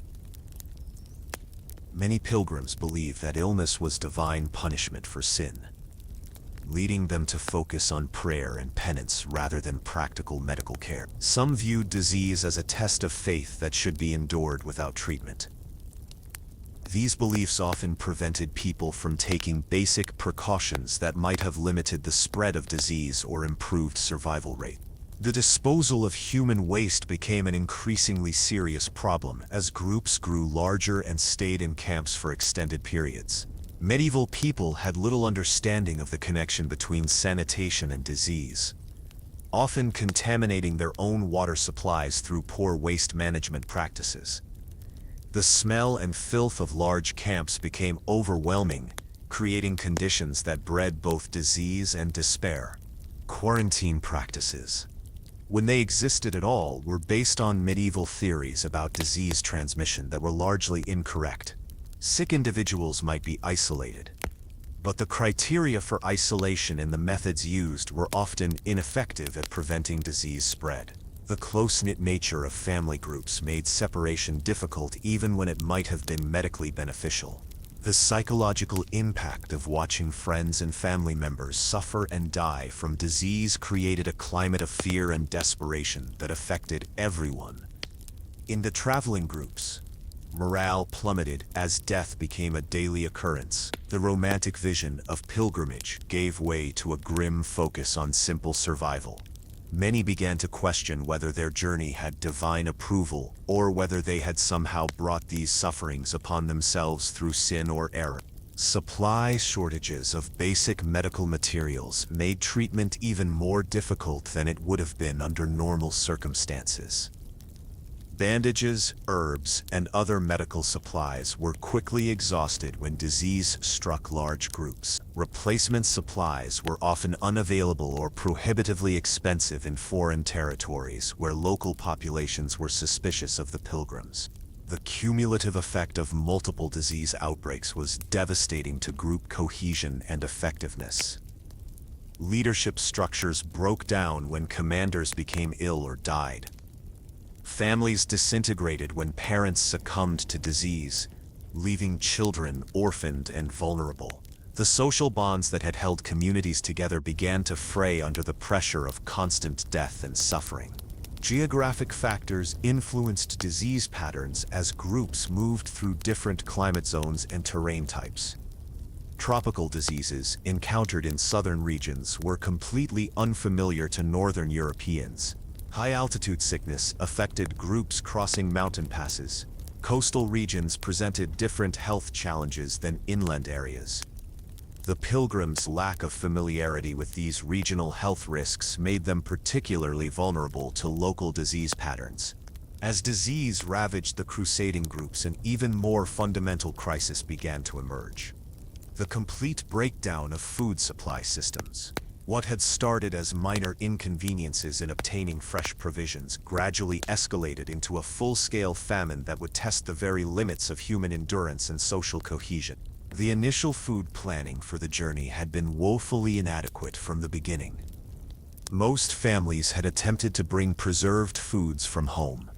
Many pilgrims believed that illness was divine punishment for sin, leading them to focus on prayer and penance rather than practical medical care. Some viewed disease as a test of faith that should be endured without treatment. These beliefs often prevented people from taking basic precautions that might have limited the spread of disease or improved survival rate. The disposal of human waste became an increasingly serious problem as groups grew larger and stayed in camps for extended periods. Medieval people had little understanding of the connection between sanitation and disease, often contaminating their own water supplies through poor waste management practices. The smell and filth of large camps became overwhelming, creating conditions that bred both disease and despair. Quarantine practices, when they existed at all, were based on medieval theories about disease transmission that were largely incorrect. Sick individuals might be isolated, but the criteria for isolation and the methods used were often ineffective at preventing disease spread. The close-knit nature of family groups made separation difficult even when it might have been medically beneficial. The psychological impact of watching friends and family members suffer and die from disease created a climate of fear and desperation that affected everyone. In the traveling groups, Morale plummeted as death became a daily occurrence. The romantic vision of pilgrimage gave way to a grim focus on simple survival. Many began to question whether their journey had divine approval or whether they had somehow brought these sufferings upon themselves through sin or error. Supply shortages of basic medical materials made treatment even more difficult than it would have been under normal circumstances. Bandages, herbs, and other medical supplies were quickly exhausted when disease struck large groups. Replacement supplies were often unavailable or prohibitively expensive in foreign territories where local populations were suspicious of the pilgrims. The cumulative effect of multiple disease outbreaks was devastating to group cohesion and effectiveness. Leadership structures broke down when commanders became ill or died. Families disintegrated when parents succumbed to disease, leaving children orphaned and vulnerable. The social bonds that had held communities together began to fray under the pressure of constant death and suffering. Geographic factors influenced disease patterns as groups moved through different climate zones and terrain types. Tropical diseases encountered in southern regions were completely unfamiliar to northern Europeans. High-altitude sickness affected groups crossing mountain passes. Coastal regions presented different health challenges than inland areas. The pilgrims' lack of familiarity with these regional health risks made them particularly vulnerable to local disease patterns. As disease ravaged the crusading groups, an even more fundamental crisis began to emerge: the complete breakdown of food supply systems. What had started as minor inconveniences in obtaining fresh provisions gradually escalated into a full-scale famine that would test the very limits of human endurance and social cohesion. The initial food planning for the journey had been woefully inadequate from the beginning. Most families had attempted to bring preserved foods from home,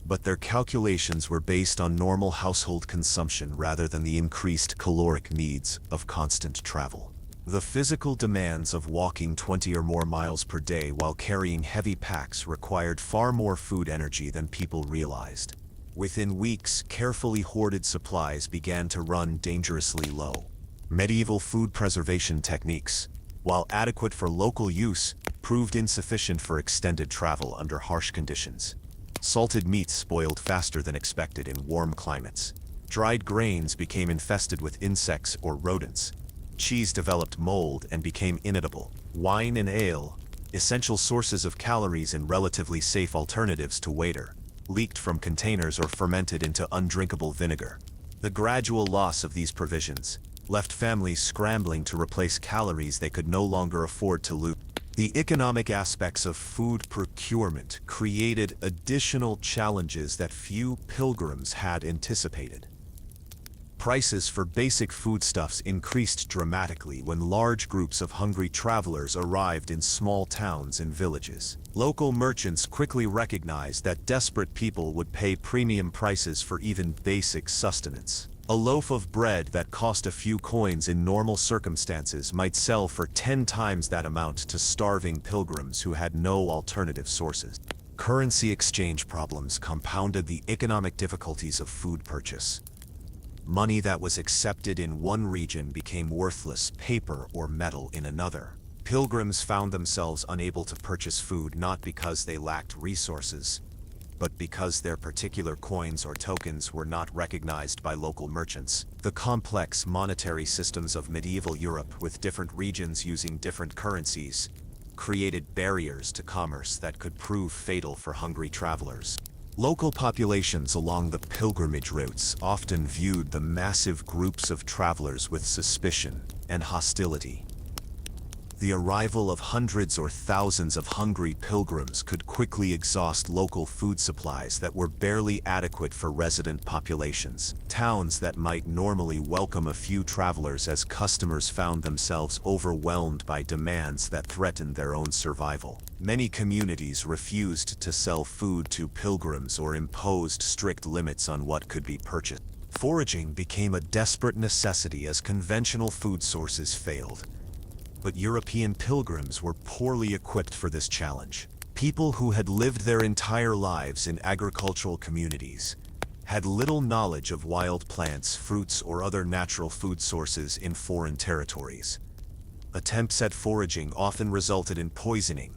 but their calculations were based on normal household consumption rather than the increased caloric needs of constant travel. The physical demands of walking 20 or more miles per day while carrying heavy packs required far more food energy than people realized. Within weeks, carefully hoarded supplies began to run dangerously low. Medieval food preservation techniques, while adequate for local use, proved insufficient for extended travel under harsh conditions. Salted meats spoiled faster than expected in warm climates. Dried grains became infested with insects or rodents. Cheese developed mold and became inedible. Wine and ale, essential sources of calories and relatively safe alternatives to water, leaked from containers or fermented into undrinkable vinegar. The gradual loss of these provisions left families scrambling to replace calories they could no longer afford to lose. The economic aspects of food procurement created additional challenges that few pilgrims had anticipated. Prices for basic foodstuffs increased dramatically when large groups of hungry travelers arrived in small towns and villages. Local merchants quickly recognized that desperate people would pay premium prices for even basic sustenance. A loaf of bread that cost a few coins in normal circumstances might sell for 10 times that amount to starving pilgrims who had no alternative sources. Currency exchange problems compounded the economic difficulties of food purchase. Money that was accepted in one region became worthless paper or metal in another. Pilgrims found themselves unable to purchase food not because they lacked resources, but because their particular coins or tokens were not recognized by local merchants. The complex monetary systems of medieval Europe, with different regions using different currencies, created barriers to commerce that could prove fatal for hungry travelers. Local populations along the pilgrimage routes often viewed the massive groups of travelers with suspicion and hostility. The arrival of hundreds or thousands of hungry pilgrims could quickly exhaust local food supplies that were barely adequate for resident populations. Towns that might normally welcome a few travelers as customers found themselves overwhelmed by demands that threatened their own survival. Many communities refused to sell food to pilgrims or imposed strict limits on what could be purchased. Foraging became a desperate necessity as conventional food sources failed. But European pilgrims were poorly equipped for this challenge. People who had lived their entire lives in agricultural communities had little knowledge of wild plants, fruits, or other natural food sources in foreign territories. Attempts at foraging often resulted in poisoning,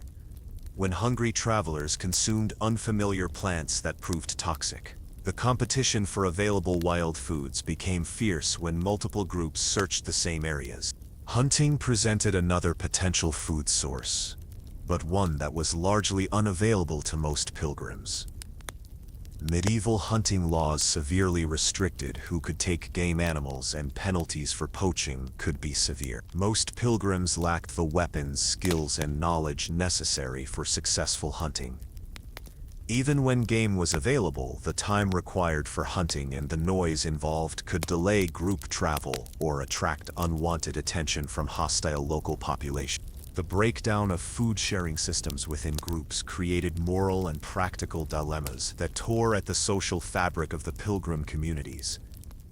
when hungry travelers consumed unfamiliar plants that proved toxic. The competition for available wild foods became fierce when multiple groups searched the same areas. Hunting presented another potential food source, but one that was largely unavailable to most pilgrims. Medieval hunting laws severely restricted who could take game animals, and penalties for poaching could be severe. Most pilgrims lacked the weapons, skills, and knowledge necessary for successful hunting. Even when game was available, the time required for hunting and the noise involved could delay group travel or attract unwanted attention from hostile local population. The breakdown of food-sharing systems within groups created moral and practical dilemmas that tore at the social fabric of the pilgrim communities.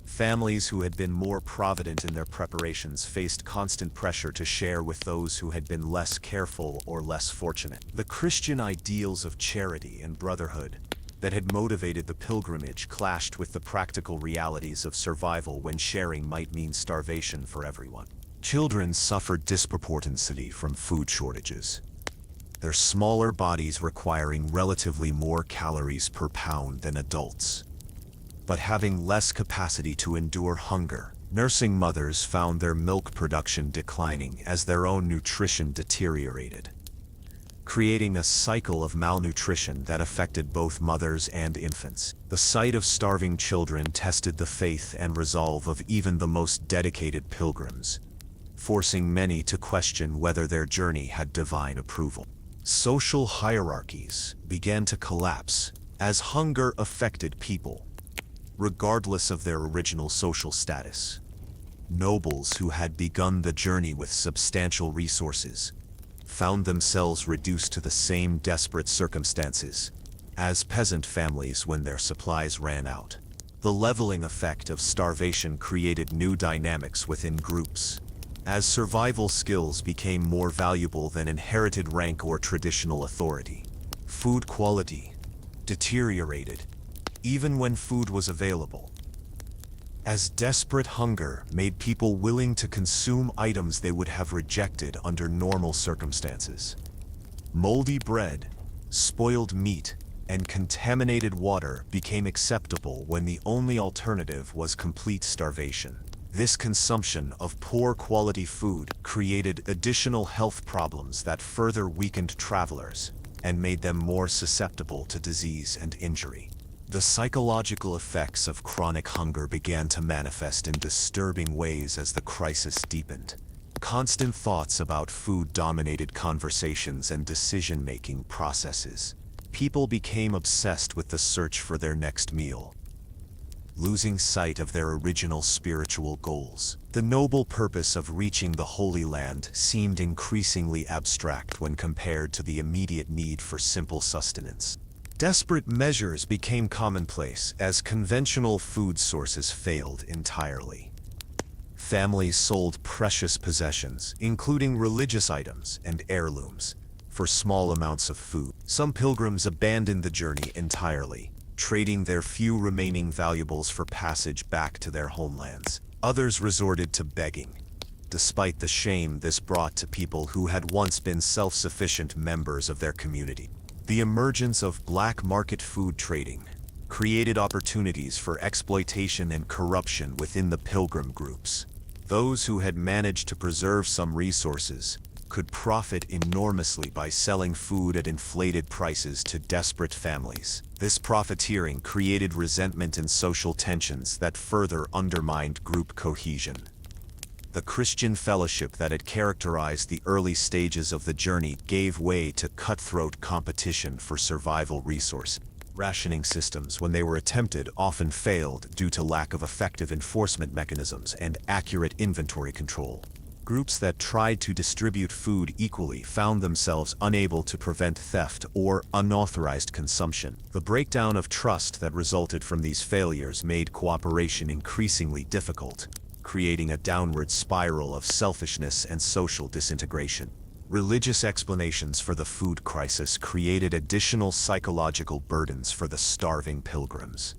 Families who had been more provident in their preparations faced constant pressure to share with those who had been less careful or less fortunate. The Christian ideals of charity and brotherhood that had motivated the pilgrimage clashed with the practical realities of survival when sharing might mean starvation for everyone. Children suffered disproportionately from food shortages, their smaller bodies requiring relatively more calories per pound than adults, but having less capacity to endure hunger. Nursing mothers found their milk production declining as their own nutrition deteriorated, creating a cycle of malnutrition that affected both mothers and infants. The sight of starving children tested the faith and resolve of even the most dedicated pilgrims, forcing many to question whether their journey had divine approval. Social hierarchies began to collapse as hunger affected people, regardless of their original social status. Nobles who had begun the journey with substantial resources found themselves reduced to the same desperate circumstances as peasant families when their supplies ran out. The leveling effect of starvation created new dynamics within groups, as survival skills became more valuable than inherited rank or traditional authority. Food quality deteriorated even when food was available, as desperate hunger made people willing to consume items they would have rejected under normal circumstances. Moldy bread, spoiled meat, and contaminated water became acceptable when the only alternative was complete starvation. This consumption of poor quality food created additional health problems that further weakened travelers and made them more susceptible to disease and injury. The psychological effects of chronic hunger began to manifest in disturbing ways as the crisis deepened. Constant thoughts about food dominated conversations and decision-making processes. People became obsessed with the search for their next meal, losing sight of their original spiritual goals. The noble purpose of reaching the Holy Land seemed increasingly abstract when compared to the immediate need for simple sustenance. Desperate measures became commonplace as conventional food sources failed entirely. Families sold precious possessions, including religious items and heirlooms, for small amounts of food. Some pilgrims abandoned the journey entirely, trading their few remaining valuables for passage back to their homelands. Others resorted to begging, despite the shame this brought to people who had once been self-sufficient members of their community. The emergence of black market food trading created opportunities for exploitation and corruption within the pilgrim groups. Those who had managed to preserve some resources could profit enormously by selling food at inflated prices to desperate families. This profiteering created resentment and social tensions that further undermined group cohesion. The Christian fellowship that had characterized the early stages of the journey gave way to cutthroat competition for survival resources. Rationing systems, when they were attempted, often failed due to lack of effective enforcement mechanisms and accurate inventory control. Groups that tried to distribute food equally found themselves unable to prevent theft or unauthorized consumption. The breakdown of trust that resulted from these failures made cooperation increasingly difficult, creating a downward spiral of selfishness and social disintegration. Religious explanations for the food crisis created additional psychological burdens for the starving pilgrims.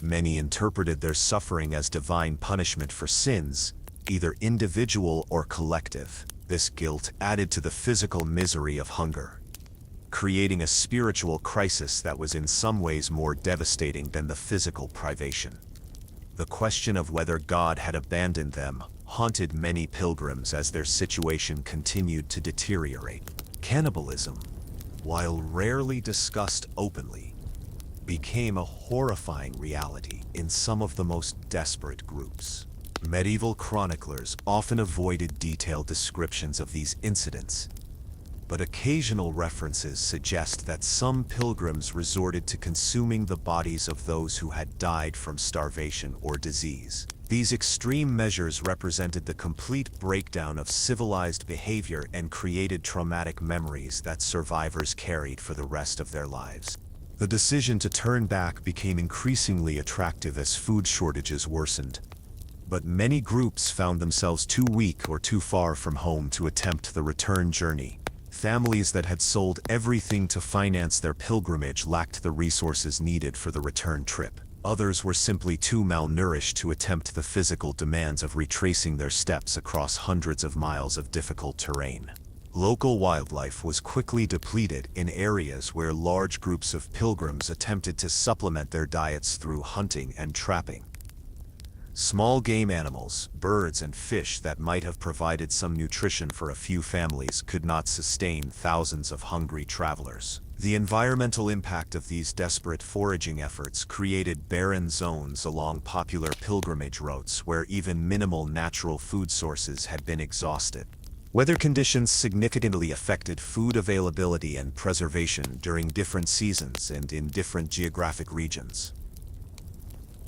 Many interpreted their suffering as divine punishment for sins, either individual or collective. This guilt added to the physical misery of hunger, creating a spiritual crisis that was in some ways more devastating than the physical privation. The question of whether God had abandoned them haunted many pilgrims as their situation continued to deteriorate. Cannibalism, while rarely discussed openly, became a horrifying reality in some of the most desperate groups. Medieval chroniclers often avoided detailed descriptions of these incidents, but occasional references suggest that some pilgrims resorted to consuming the bodies of those who had died from starvation or disease. These extreme measures represented the complete breakdown of civilized behavior and created traumatic memories that survivors carried for the rest of their lives. The decision to turn back became increasingly attractive as food shortages worsened, but many groups found themselves too weak or too far from home to attempt the return journey. Families that had sold everything to finance their pilgrimage lacked the resources needed for the return trip. Others were simply too malnourished to attempt the physical demands of retracing their steps across hundreds of miles of difficult terrain. Local wildlife was quickly depleted in areas where large groups of pilgrims attempted to supplement their diets through hunting and trapping. Small game animals, birds and fish that might have provided some nutrition for a few families could not sustain thousands of hungry travelers. The environmental impact of these desperate foraging efforts created barren zones along popular pilgrimage routes where even minimal natural food sources had been exhausted. Weather conditions significantly affected food availability and preservation during different seasons and in different geographic regions.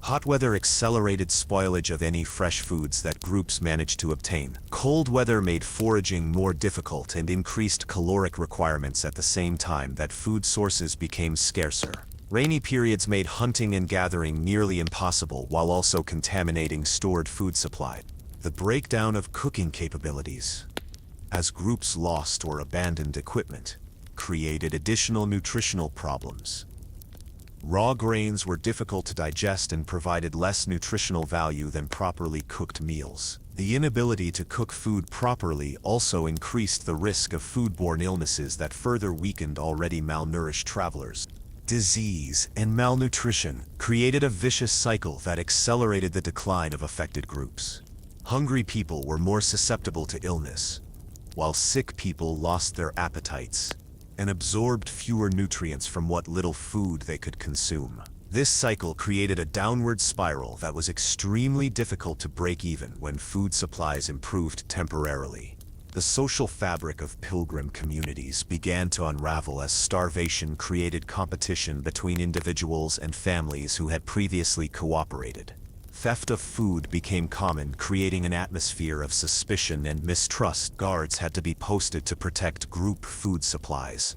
Hot weather accelerated spoilage of any fresh foods that groups managed to obtain. Cold weather made foraging more difficult and increased caloric requirements at the same time that food sources became scarcer. Rainy periods made hunting and gathering nearly impossible while also contaminating stored food supply. The breakdown of cooking capabilities, as groups lost or abandoned equipment, created additional nutritional problems. Raw grains were difficult to digest and provided less nutritional value than properly cooked meals. The inability to cook food properly also increased the risk of foodborne illnesses that further weakened already malnourished travelers. Disease and malnutrition created a vicious cycle that accelerated the decline of affected groups. Hungry people were more susceptible to illness, while sick people lost their appetites and absorbed fewer nutrients from what little food they could consume. This cycle created a downward spiral that was extremely difficult to break even when food supplies improved temporarily. The social fabric of pilgrim communities began to unravel as starvation created competition between individuals and families who had previously cooperated. Theft of food became common, creating an atmosphere of suspicion and mistrust. Guards had to be posted to protect group food supplies,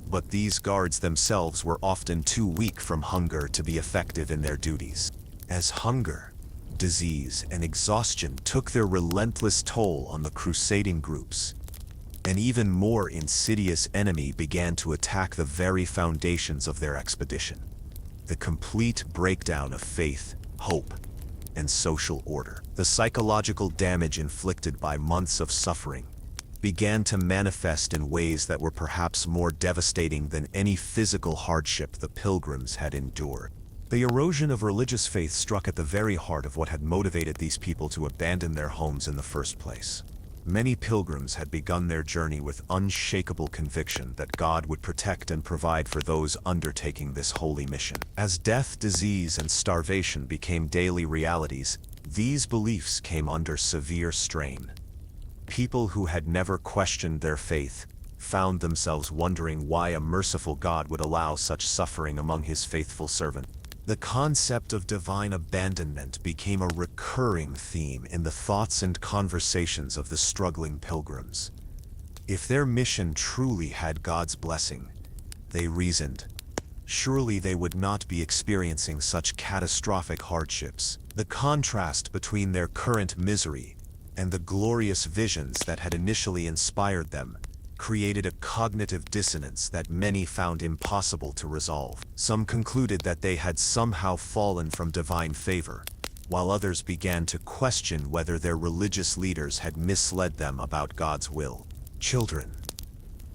but these guards themselves were often too weak from hunger to be effective in their duties. As hunger, disease, and exhaustion took their relentless toll on the crusading groups, an even more insidious enemy began to attack the very foundations of their expedition: the complete breakdown of faith, hope, and social order. The psychological damage inflicted by months of suffering began to manifest in ways that were perhaps more devastating than any physical hardship the pilgrims had endured. The erosion of religious faith struck at the very heart of what had motivated these people to abandon their homes in the first place. Many pilgrims had begun their journey with unshakable conviction that God would protect and provide for those undertaking this holy mission. As death, disease, and starvation became daily realities, these beliefs came under severe strain. People who had never questioned their faith found themselves wondering why a merciful God would allow such suffering among his faithful servants. The concept of divine abandonment became a recurring theme in the thoughts and conversations of the struggling pilgrims. If their mission truly had God's blessing, they reasoned, surely they would not be experiencing such catastrophic hardships. The contrast between their current misery and the glorious visions that had initially inspired them created a cognitive dissonance that many found impossible to resolve. Some concluded that they had somehow fallen from divine favor, while others began to question whether their religious leaders had misled them about God's will. Children,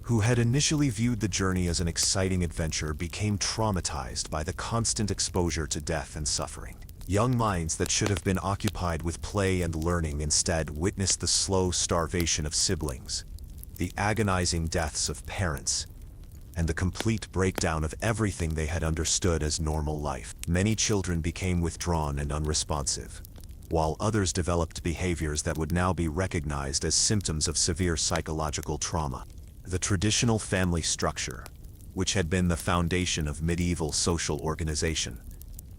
who had initially viewed the journey as an exciting adventure, became traumatized by the constant exposure to death and suffering. Young minds that should have been occupied with play and learning instead witnessed the slow starvation of siblings, the agonizing deaths of parents, and the complete breakdown of everything they had understood as normal life. Many children became withdrawn and unresponsive, while others developed behaviors that would now be recognized as symptoms of severe psychological trauma. The traditional family structure, which had been the foundation of medieval social organization,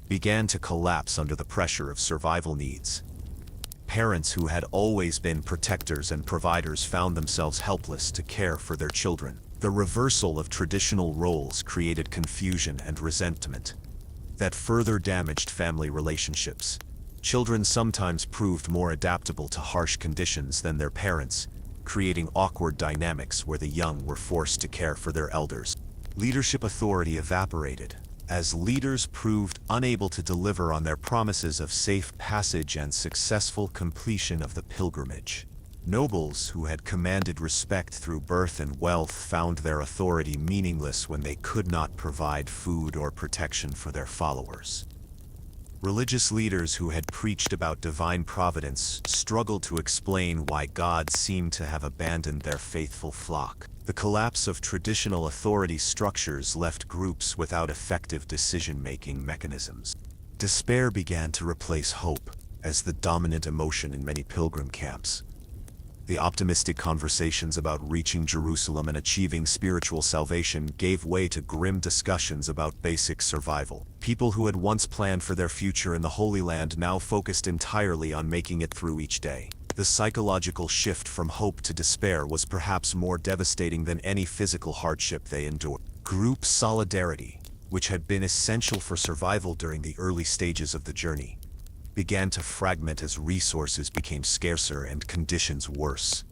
began to collapse under the pressure of survival needs. Parents who had always been protectors and providers found themselves helpless to care for their children. The reversal of traditional roles created confusion and resentment that further damaged family relationships. Children sometimes proved more adaptable to harsh conditions than their parents, creating awkward dynamics where the young were forced to care for their elders. Leadership authority evaporated, as leaders proved unable to deliver on their promises of safe passage and successful completion of the pilgrimage. Nobles who had commanded respect through birth and wealth found their authority meaningless when they could not provide food or protection for their followers. Religious leaders who had preached about divine providence struggled to explain why God seemed to have abandoned their faithful flock. The collapse of traditional authority structures left groups without effective decision-making mechanisms. Despair began to replace hope as the dominant emotion in many pilgrim camps. The optimistic conversations about reaching Jerusalem and achieving spiritual salvation gave way to grim discussions about basic survival. People who had once planned for their future in the Holy Land now focused entirely on making it through each day. The psychological shift from hope to despair was perhaps more devastating than any physical hardship they endured. Group solidarity, which had been essential for survival during the early stages of the journey, began to fragment as resources became scarcer and conditions worse.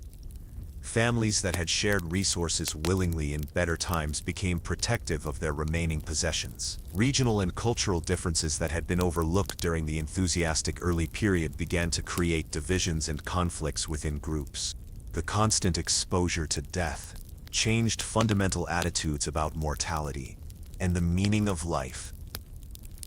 Families that had shared resources willingly in better times became protective of their remaining possessions. Regional and cultural differences that had been overlooked during the enthusiastic early period began to create divisions and conflicts within groups. The constant exposure to death changed fundamental attitudes about mortality and the meaning of life.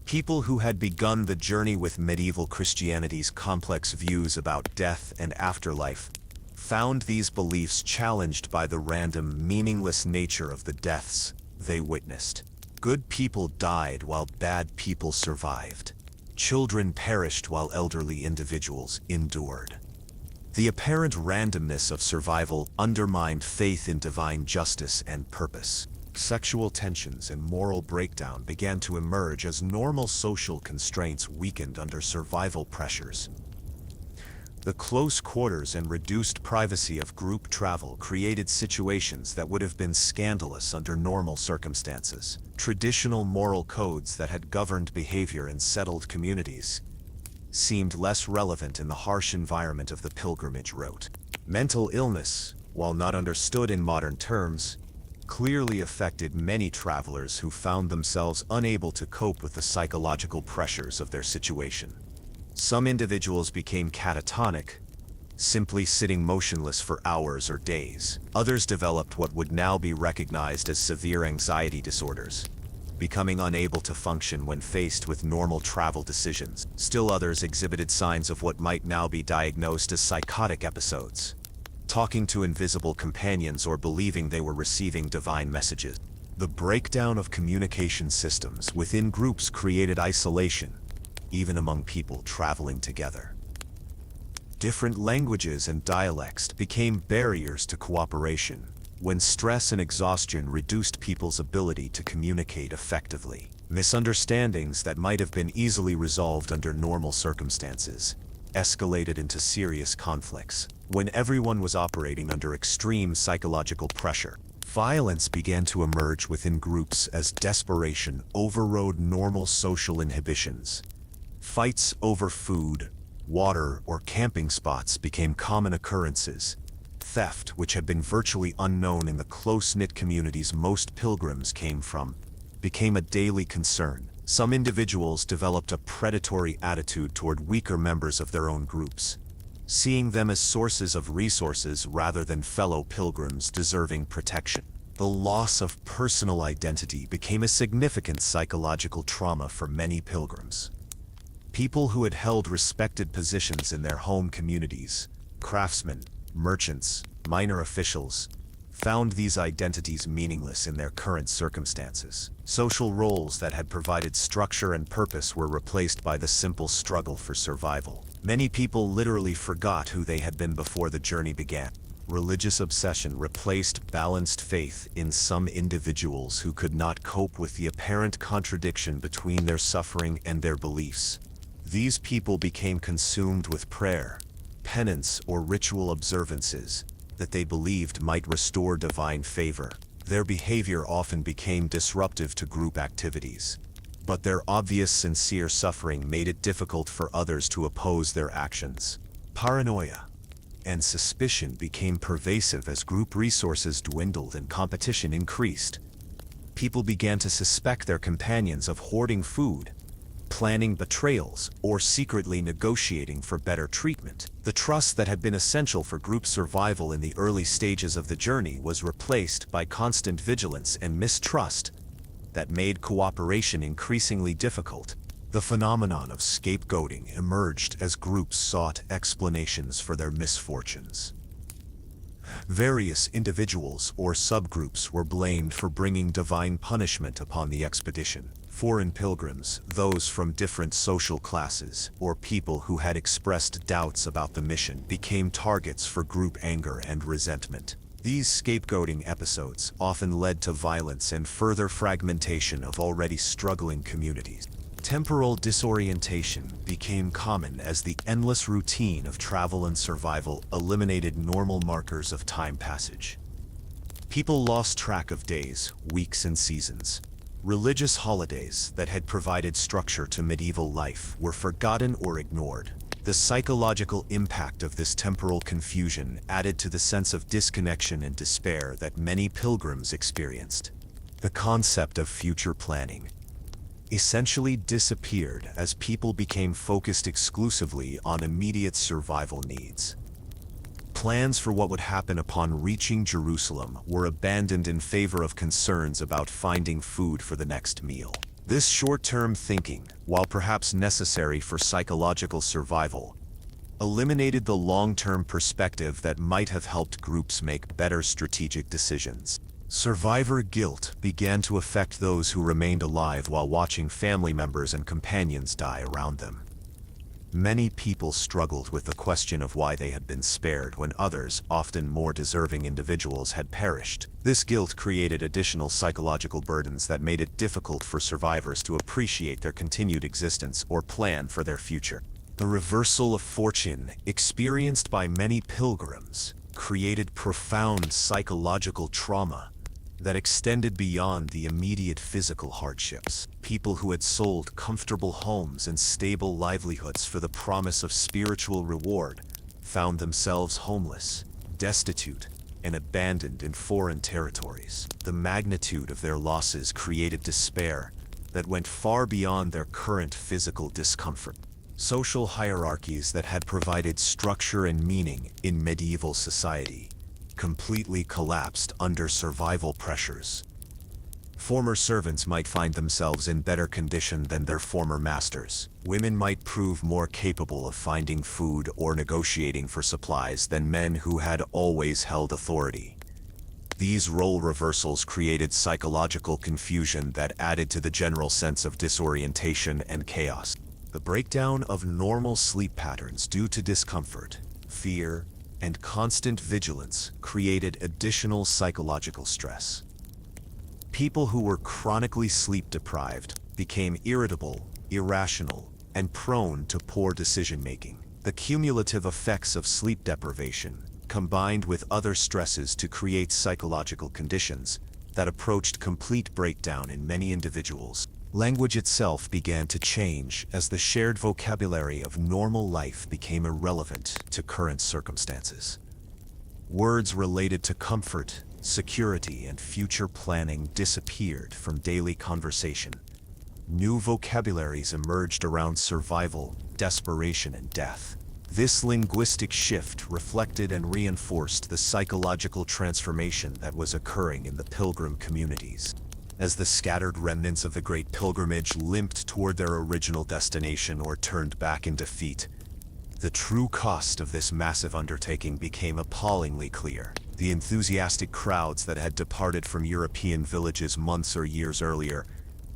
People who had begun the journey with medieval Christianity's complex views about death and afterlife found these beliefs challenged by the random, meaningless nature of the deaths they witnessed. Good people died while bad people survived. Children perished while elderly individuals endured. The apparent randomness of survival undermined faith in divine justice and purpose. Sexual tensions and moral breakdown began to emerge as normal social constraints weakened under survival pressures. The close quarters and reduced privacy of group travel created situations that would have been scandalous under normal circumstances. Traditional moral codes that had governed behavior in settled communities seemed less relevant in the harsh environment of the pilgrimage route. Mental illness, while not understood in modern terms, clearly affected many travelers who found themselves unable to cope with the psychological pressures of their situation. Some individuals became catatonic, simply sitting motionless for hours or days. Others developed what would now be recognized as severe anxiety disorders, becoming unable to function when faced with normal travel decisions. Still others exhibited signs of what might now be diagnosed as psychotic episodes, talking to invisible companions or believing they were receiving divine messages. The breakdown of communication systems within groups created isolation, even among people traveling together. Different languages and dialects became barriers to cooperation, when stress and exhaustion reduced people's ability to communicate effectively. Misunderstandings that might have been easily resolved under normal circumstances escalated into serious conflicts when everyone was operating under extreme psychological pressure. Violence began to emerge within groups as desperation overrode normal social inhibitions. Fights over food, water, or camping spots became common occurrences, theft, which had been virtually unknown in the close-knit communities most pilgrims came from, became a daily concern. Some individuals developed a predatory attitude toward weaker members of their own groups, seeing them as sources of resources rather than fellow pilgrims deserving protection. The loss of personal identity became a significant psychological trauma for many pilgrims. People who had held respected positions in their home communities, craftsmen, merchants, minor officials, found these identities meaningless in their current circumstances. Social roles that had provided structure and purpose were replaced by the simple struggle for survival. Many people literally forgot who they had been before the journey began. Religious obsession replaced balanced faith in some individuals who could not cope with the apparent contradiction between their suffering and their beliefs. These people became consumed with prayer, penance, or ritual observances that they believed might restore divine favor. Their behavior often became disruptive to group activities, but their obvious sincere suffering made it difficult for others to oppose their actions. Paranoia and suspicion became pervasive as group resources dwindled and competition increased. People began to suspect their companions of hoarding food, planning betrayals, or secretly negotiating for better treatment. The trust that had been essential for group survival in the early stages of the journey was replaced by constant vigilance and mistrust that made cooperation increasingly difficult. The phenomenon of scapegoating emerged as groups sought explanations for their misfortunes. Various individuals or subgroups were blamed for bringing divine punishment upon the expedition. Foreign pilgrims, those from different social classes, or people who had expressed doubts about the mission, became targets for group anger and resentment. These scapegoating episodes often led to violence and further fragmentation of already struggling communities. Temporal disorientation became common as the endless routine of travel and survival eliminated normal markers of time passage. People lost track of days, weeks, and seasons. Religious holidays that had provided structure to medieval life were forgotten or ignored. The psychological impact of this temporal confusion added to the sense of disconnection and despair that many pilgrims experienced. The concept of future planning essentially disappeared as people became focused exclusively on immediate survival needs. Plans for what would happen upon reaching Jerusalem were abandoned in favor of concerns about finding food for the next meal. This short-term thinking, while perhaps necessary for psychological survival, eliminated the long-term perspective that might have helped groups make better strategic decisions. Survivor guilt began to affect those who remained alive while watching family members and companions die around them. Many people struggled with the question of why they had been spared when others, often more deserving individuals, had perished. This guilt created additional psychological burdens that made it difficult for survivors to appreciate their continued existence or plan for their future. The reversal of fortune experienced by many pilgrims created profound psychological trauma that extended beyond the immediate physical hardships. People who had sold comfortable homes and stable livelihoods for the promise of spiritual reward found themselves homeless, destitute, and abandoned in foreign territories. The magnitude of their losses created despair that went far beyond their current physical discomfort. Social hierarchies that had provided structure and meaning in medieval society completely collapsed under survival pressures. Former servants might find themselves in better condition than their former masters. Women might prove more capable of finding food or negotiating for supplies than men who had always held authority. These role reversals created psychological confusion that added to the general sense of disorientation and chaos. The breakdown of normal sleep patterns due to discomfort, fear, and constant vigilance created additional psychological stress. People who were chronically sleep-deprived became irritable, irrational, and prone to poor decision-making. The cumulative effects of sleep deprivation combined with other stresses to create psychological conditions that approached complete breakdown in many individuals. Language itself began to change as the shared vocabulary of normal life became irrelevant to current circumstances. Words related to comfort, security, and future planning disappeared from daily conversation. New vocabularies emerged around survival, desperation, and death. This linguistic shift reflected and reinforced the psychological transformation that was occurring in the Pilgrim communities. As the scattered remnants of the Great Pilgrimage limped toward their original destination or turned back in defeat, the true cost of this massive undertaking became appallingly clear. The enthusiastic crowds that had departed from European villages months or years earlier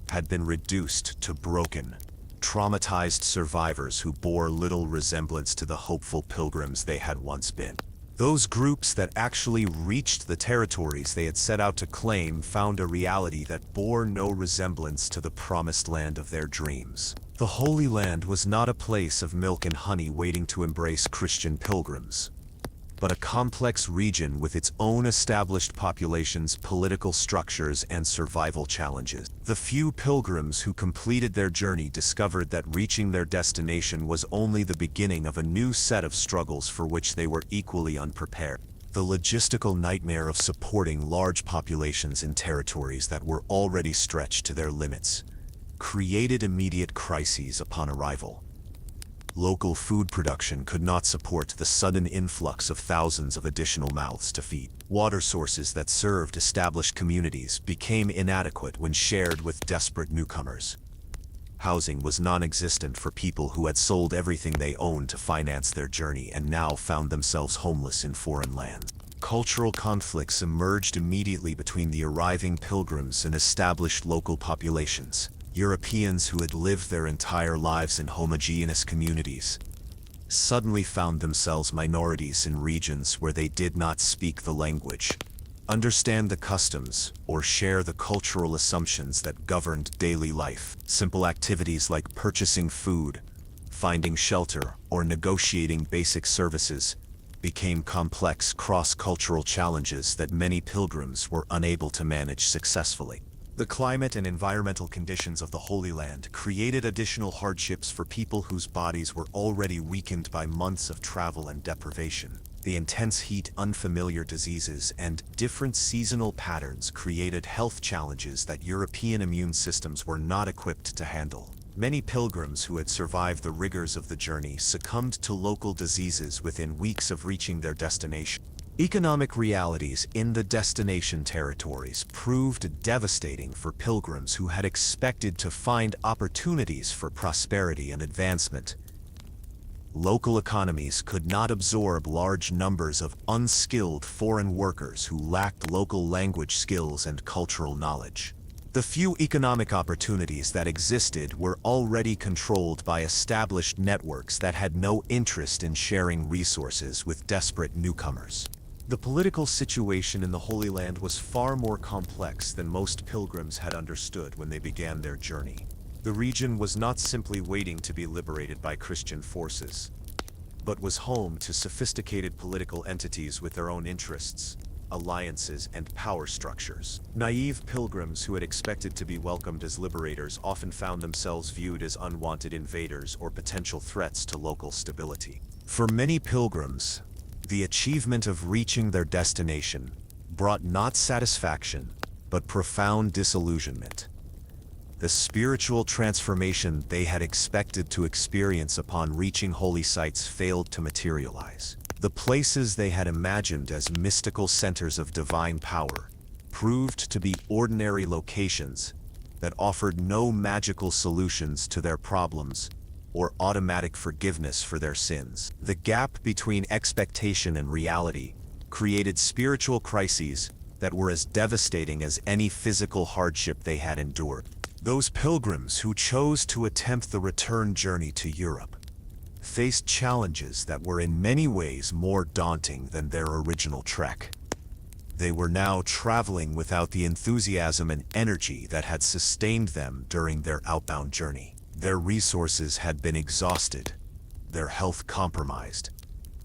had been reduced to broken, traumatized survivors who bore little resemblance to the hopeful pilgrims they had once been. Those groups that actually reached the territories they had set out to claim found a reality that bore no resemblance to the promised land of their dreams. The Holy Land was not a place of milk and honey waiting to embrace Christian pilgrims, but a complex region with its own established populations, political structures, and survival challenges. The few pilgrims who completed their journey discovered that reaching their destination was only the beginning of a new set of struggles for which they were equally unprepared. The logistical nightmare of supporting large populations in territories that were already stretched to their limits created immediate crises upon arrival. Local food production could not support the sudden influx of thousands of additional mouths to feed. Water sources that served established communities became inadequate when shared with desperate newcomers. Housing was non-existent for people who had sold everything they owned to finance their journey and now found themselves homeless in foreign lands. Cultural conflicts emerged immediately between the arriving pilgrims and established local populations. Europeans who had lived their entire lives in homogeneous communities suddenly found themselves minorities in regions where they did not speak the language, understand the customs, or share the cultural assumptions that governed daily life. Simple activities like purchasing food, finding shelter, or negotiating basic services became complex cross-cultural challenges that many pilgrims were unable to manage successfully. The climate and environmental conditions of the Holy Land created additional hardships for people whose bodies were already weakened by months of travel and deprivation. The intense heat, unfamiliar diseases, and different seasonal patterns created health challenges that European immune systems were not equipped to handle. Many pilgrims who had survived the rigors of the journey succumbed to local diseases within weeks of reaching their destination. Economic realities in the destination territories proved devastating for pilgrims who had expected to find opportunities for prosperity and advancement. Local economies could not absorb large numbers of unskilled foreign workers who lacked local language skills and cultural knowledge. The few economic opportunities that existed were already controlled by established networks that had no interest in sharing resources with desperate newcomers. The political situation in the Holy Land was far more complex than most pilgrims had understood when they began their journey. The region was not simply waiting to be liberated by Christian forces, but was home to sophisticated political entities with their own interests, alliances, and power structures. Naive pilgrims who had expected to be welcomed as liberators often found themselves viewed as unwanted invaders or potential threats to local stability. For many pilgrims, the achievement of reaching their destination brought not satisfaction, but profound disillusionment. The spiritual transformation they had expected to experience upon reaching holy sites failed to materialize. The places they had imagined as mystical centers of divine power proved to be ordinary locations that offered no magical solutions to their problems or automatic forgiveness for their sins. The gap between expectation and reality created spiritual crises that were as devastating as any physical hardship they had endured. Those pilgrims who chose to attempt the return journey to Europe faced challenges that were in many ways more daunting than their original trek. They were now traveling without the enthusiasm and energy that had sustained them during their outbound journey. Their resources had been exhausted, their health compromised,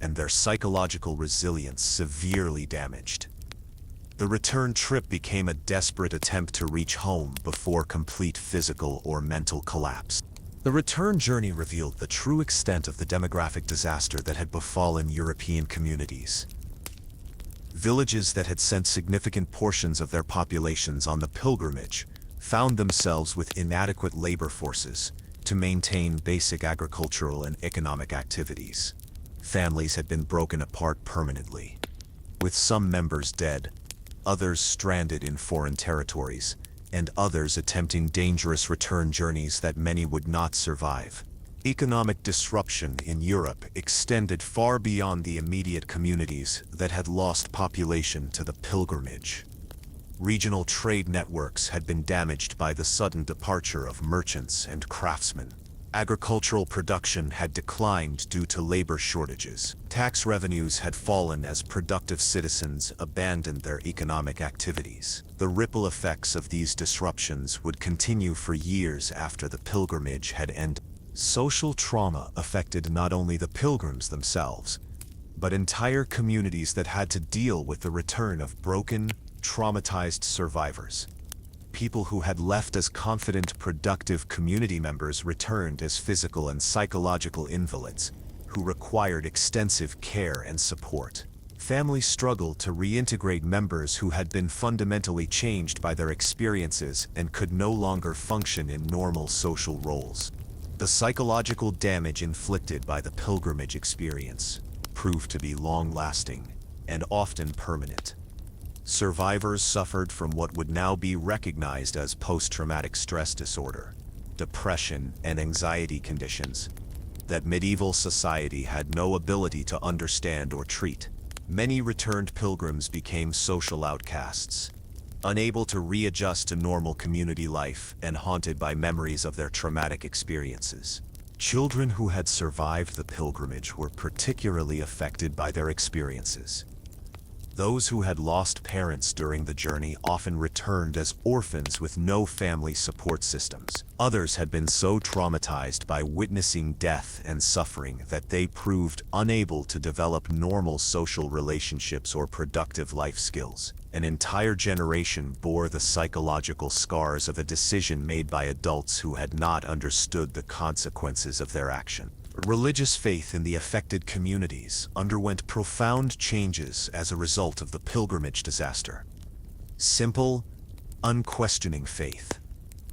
and their psychological resilience severely damaged. The return trip became a desperate attempt to reach home before complete physical or mental collapse. The return journey revealed the true extent of the demographic disaster that had befallen European communities. Villages that had sent significant portions of their populations on the pilgrimage found themselves with inadequate labor forces to maintain basic agricultural and economic activities. Families had been broken apart permanently, with some members dead, others stranded in foreign territories, and others attempting dangerous return journeys that many would not survive. Economic disruption in Europe extended far beyond the immediate communities that had lost population to the pilgrimage. Regional trade networks had been damaged by the sudden departure of merchants and craftsmen. Agricultural production had declined due to labor shortages. Tax revenues had fallen as productive citizens abandoned their economic activities. The ripple effects of these disruptions would continue for years after the pilgrimage had ended. Social trauma affected not only the pilgrims themselves, but entire communities that had to deal with the return of broken, traumatized survivors. People who had left as confident, productive community members returned as physical and psychological invalids, who required extensive care and support. Families struggled to reintegrate members who had been fundamentally changed by their experiences and could no longer function in normal social roles. The psychological damage inflicted by the pilgrimage experience proved to be long-lasting and often permanent. Survivors suffered from what would now be recognized as post-traumatic stress disorder, depression, and anxiety conditions that medieval society had no ability to understand or treat. Many returned pilgrims became social outcasts, unable to readjust to normal community life and haunted by memories of their traumatic experiences. Children who had survived the pilgrimage were particularly affected by their experiences. Those who had lost parents during the journey often returned as orphans with no family support systems. Others had been so traumatized by witnessing death and suffering that they proved unable to develop normal social relationships or productive life skills. An entire generation bore the psychological scars of a decision made by adults who had not understood the consequences of their action. Religious faith in the affected communities underwent profound changes as a result of the pilgrimage disaster. Simple, unquestioning faith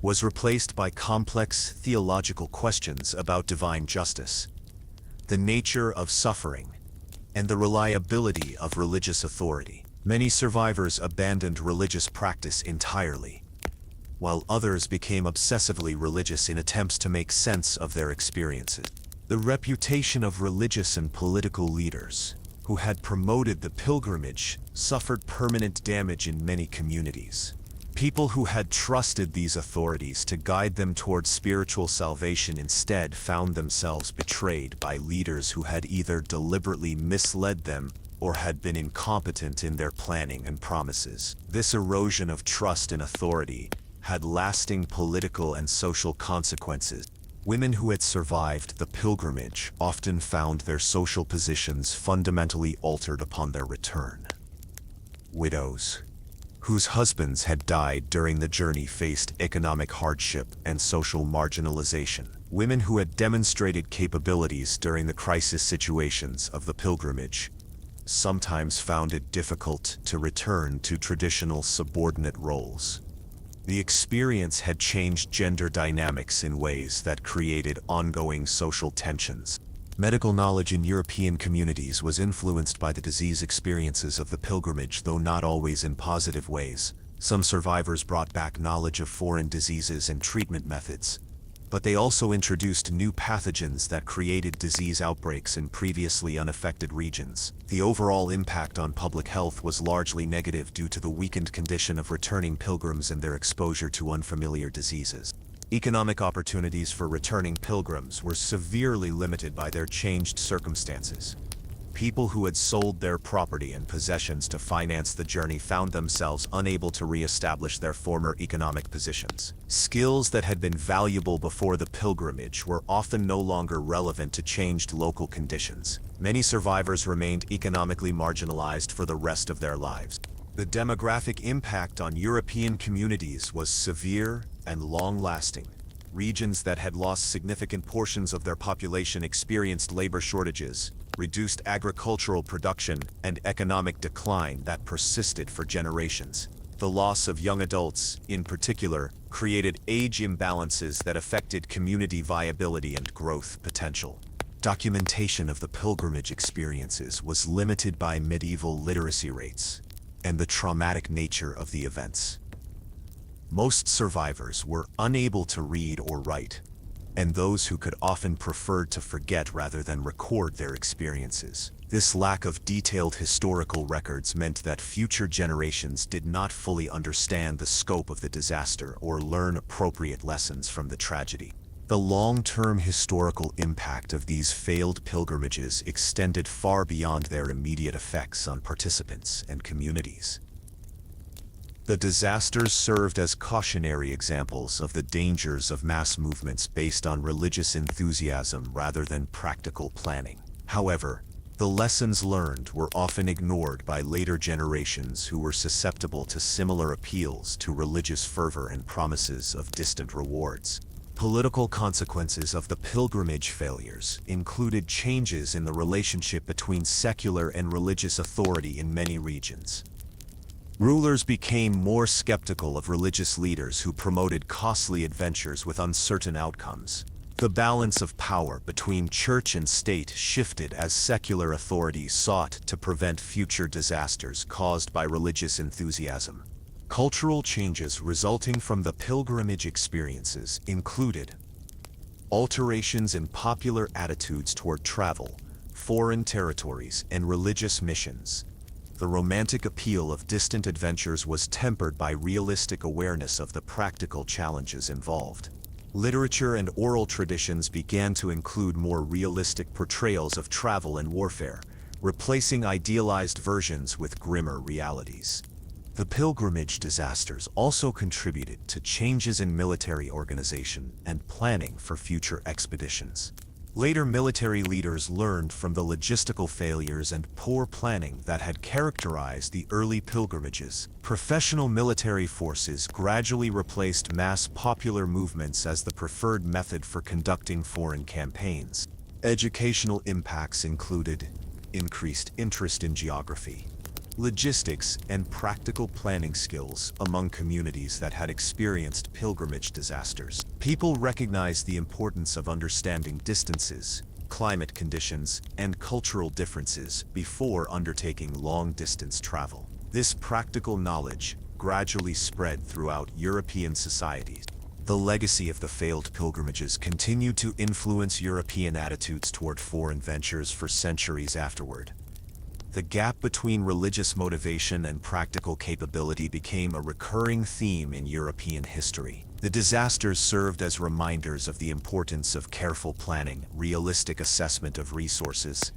was replaced by complex theological questions about divine justice, the nature of suffering, and the reliability of religious authority. Many survivors abandoned religious practice entirely, while others became obsessively religious in attempts to make sense of their experiences. The reputation of religious and political leaders who had promoted the pilgrimage suffered permanent damage in many communities. People who had trusted these authorities to guide them towards spiritual salvation instead found themselves betrayed by leaders who had either deliberately misled them or had been incompetent in their planning and promises. This erosion of trust in authority had lasting political and social consequences. Women who had survived the pilgrimage often found their social positions fundamentally altered upon their return. Widows, whose husbands had died during the journey, faced economic hardship and social marginalization. Women who had demonstrated capabilities during the crisis situations of the pilgrimage sometimes found it difficult to return to traditional subordinate roles. The experience had changed gender dynamics in ways that created ongoing social tensions. Medical knowledge in European communities was influenced by the disease experiences of the pilgrimage, though not always in positive ways. Some survivors brought back knowledge of foreign diseases and treatment methods, but they also introduced new pathogens that created disease outbreaks in previously unaffected regions. The overall impact on public health was largely negative due to the weakened condition of returning pilgrims and their exposure to unfamiliar diseases. Economic opportunities for returning pilgrims were severely limited by their changed circumstances. People who had sold their property and possessions to finance the journey found themselves unable to re-establish their former economic positions. Skills that had been valuable before the pilgrimage were often no longer relevant to changed local conditions. Many survivors remained economically marginalized for the rest of their lives. The demographic impact on European communities was severe and long-lasting. Regions that had lost significant portions of their population experienced labor shortages, reduced agricultural production and economic decline that persisted for generations. The loss of young adults, in particular, created age imbalances that affected community viability and growth potential. Documentation of the pilgrimage experiences was limited by medieval literacy rates and the traumatic nature of the events. Most survivors were unable to read or write, and those who could often preferred to forget rather than record their experiences. This lack of detailed historical records meant that future generations did not fully understand the scope of the disaster or learn appropriate lessons from the tragedy. The long-term historical impact of these failed pilgrimages extended far beyond their immediate effects on participants and communities. The disasters served as cautionary examples of the dangers of mass movements based on religious enthusiasm rather than practical planning. However, the lessons learned were often ignored by later generations who were susceptible to similar appeals to religious fervor and promises of distant rewards. Political consequences of the pilgrimage failures included changes in the relationship between secular and religious authority in many regions. Rulers became more skeptical of religious leaders who promoted costly adventures with uncertain outcomes. The balance of power between church and state shifted as secular authorities sought to prevent future disasters caused by religious enthusiasm. Cultural changes resulting from the pilgrimage experiences included alterations in popular attitudes toward travel, foreign territories, and religious missions. The romantic appeal of distant adventures was tempered by realistic awareness of the practical challenges involved. Literature and oral traditions began to include more realistic portrayals of travel and warfare, replacing idealized versions with grimmer realities. The pilgrimage disasters also contributed to changes in military organization and planning for future expeditions. Later military leaders learned from the logistical failures and poor planning that had characterized the early pilgrimages. Professional military forces gradually replaced mass popular movements as the preferred method for conducting foreign campaigns. Educational impacts included increased interest in geography, logistics, and practical planning skills among communities that had experienced pilgrimage disasters. People recognized the importance of understanding distances, climate conditions, and cultural differences before undertaking long-distance travel. This practical knowledge gradually spread throughout European societies. The legacy of the failed pilgrimages continued to influence European attitudes toward foreign ventures for centuries afterward. The gap between religious motivation and practical capability became a recurring theme in European history. The disasters served as reminders of the importance of careful planning, realistic assessment of resources,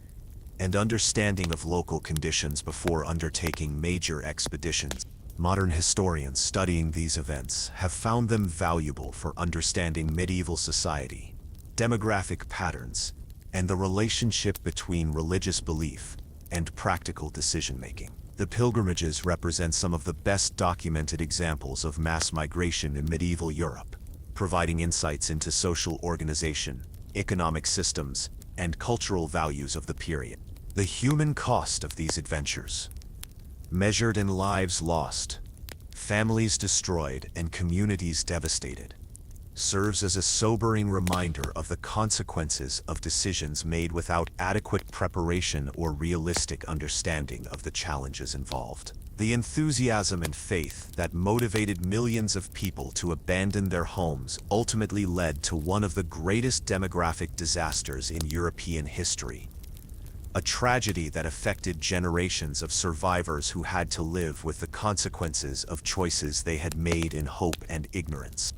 and understanding of local conditions before undertaking major expeditions. Modern historians studying these events have found them valuable for understanding medieval society, demographic patterns, and the relationship between religious belief and practical decision-making. The pilgrimages represent some of the best documented examples of mass migration in medieval Europe, providing insights into social organization, economic systems, and cultural values of the period. The human cost of these adventures, measured in lives lost, families destroyed, and communities devastated, serves as a sobering reminder of the consequences of decisions made without adequate preparation or realistic understanding of the challenges involved. The enthusiasm and faith that motivated millions of people to abandon their homes ultimately led to one of the greatest demographic disasters in European history, a tragedy that affected generations of survivors who had to live with the consequences of choices they had made in hope and ignorance.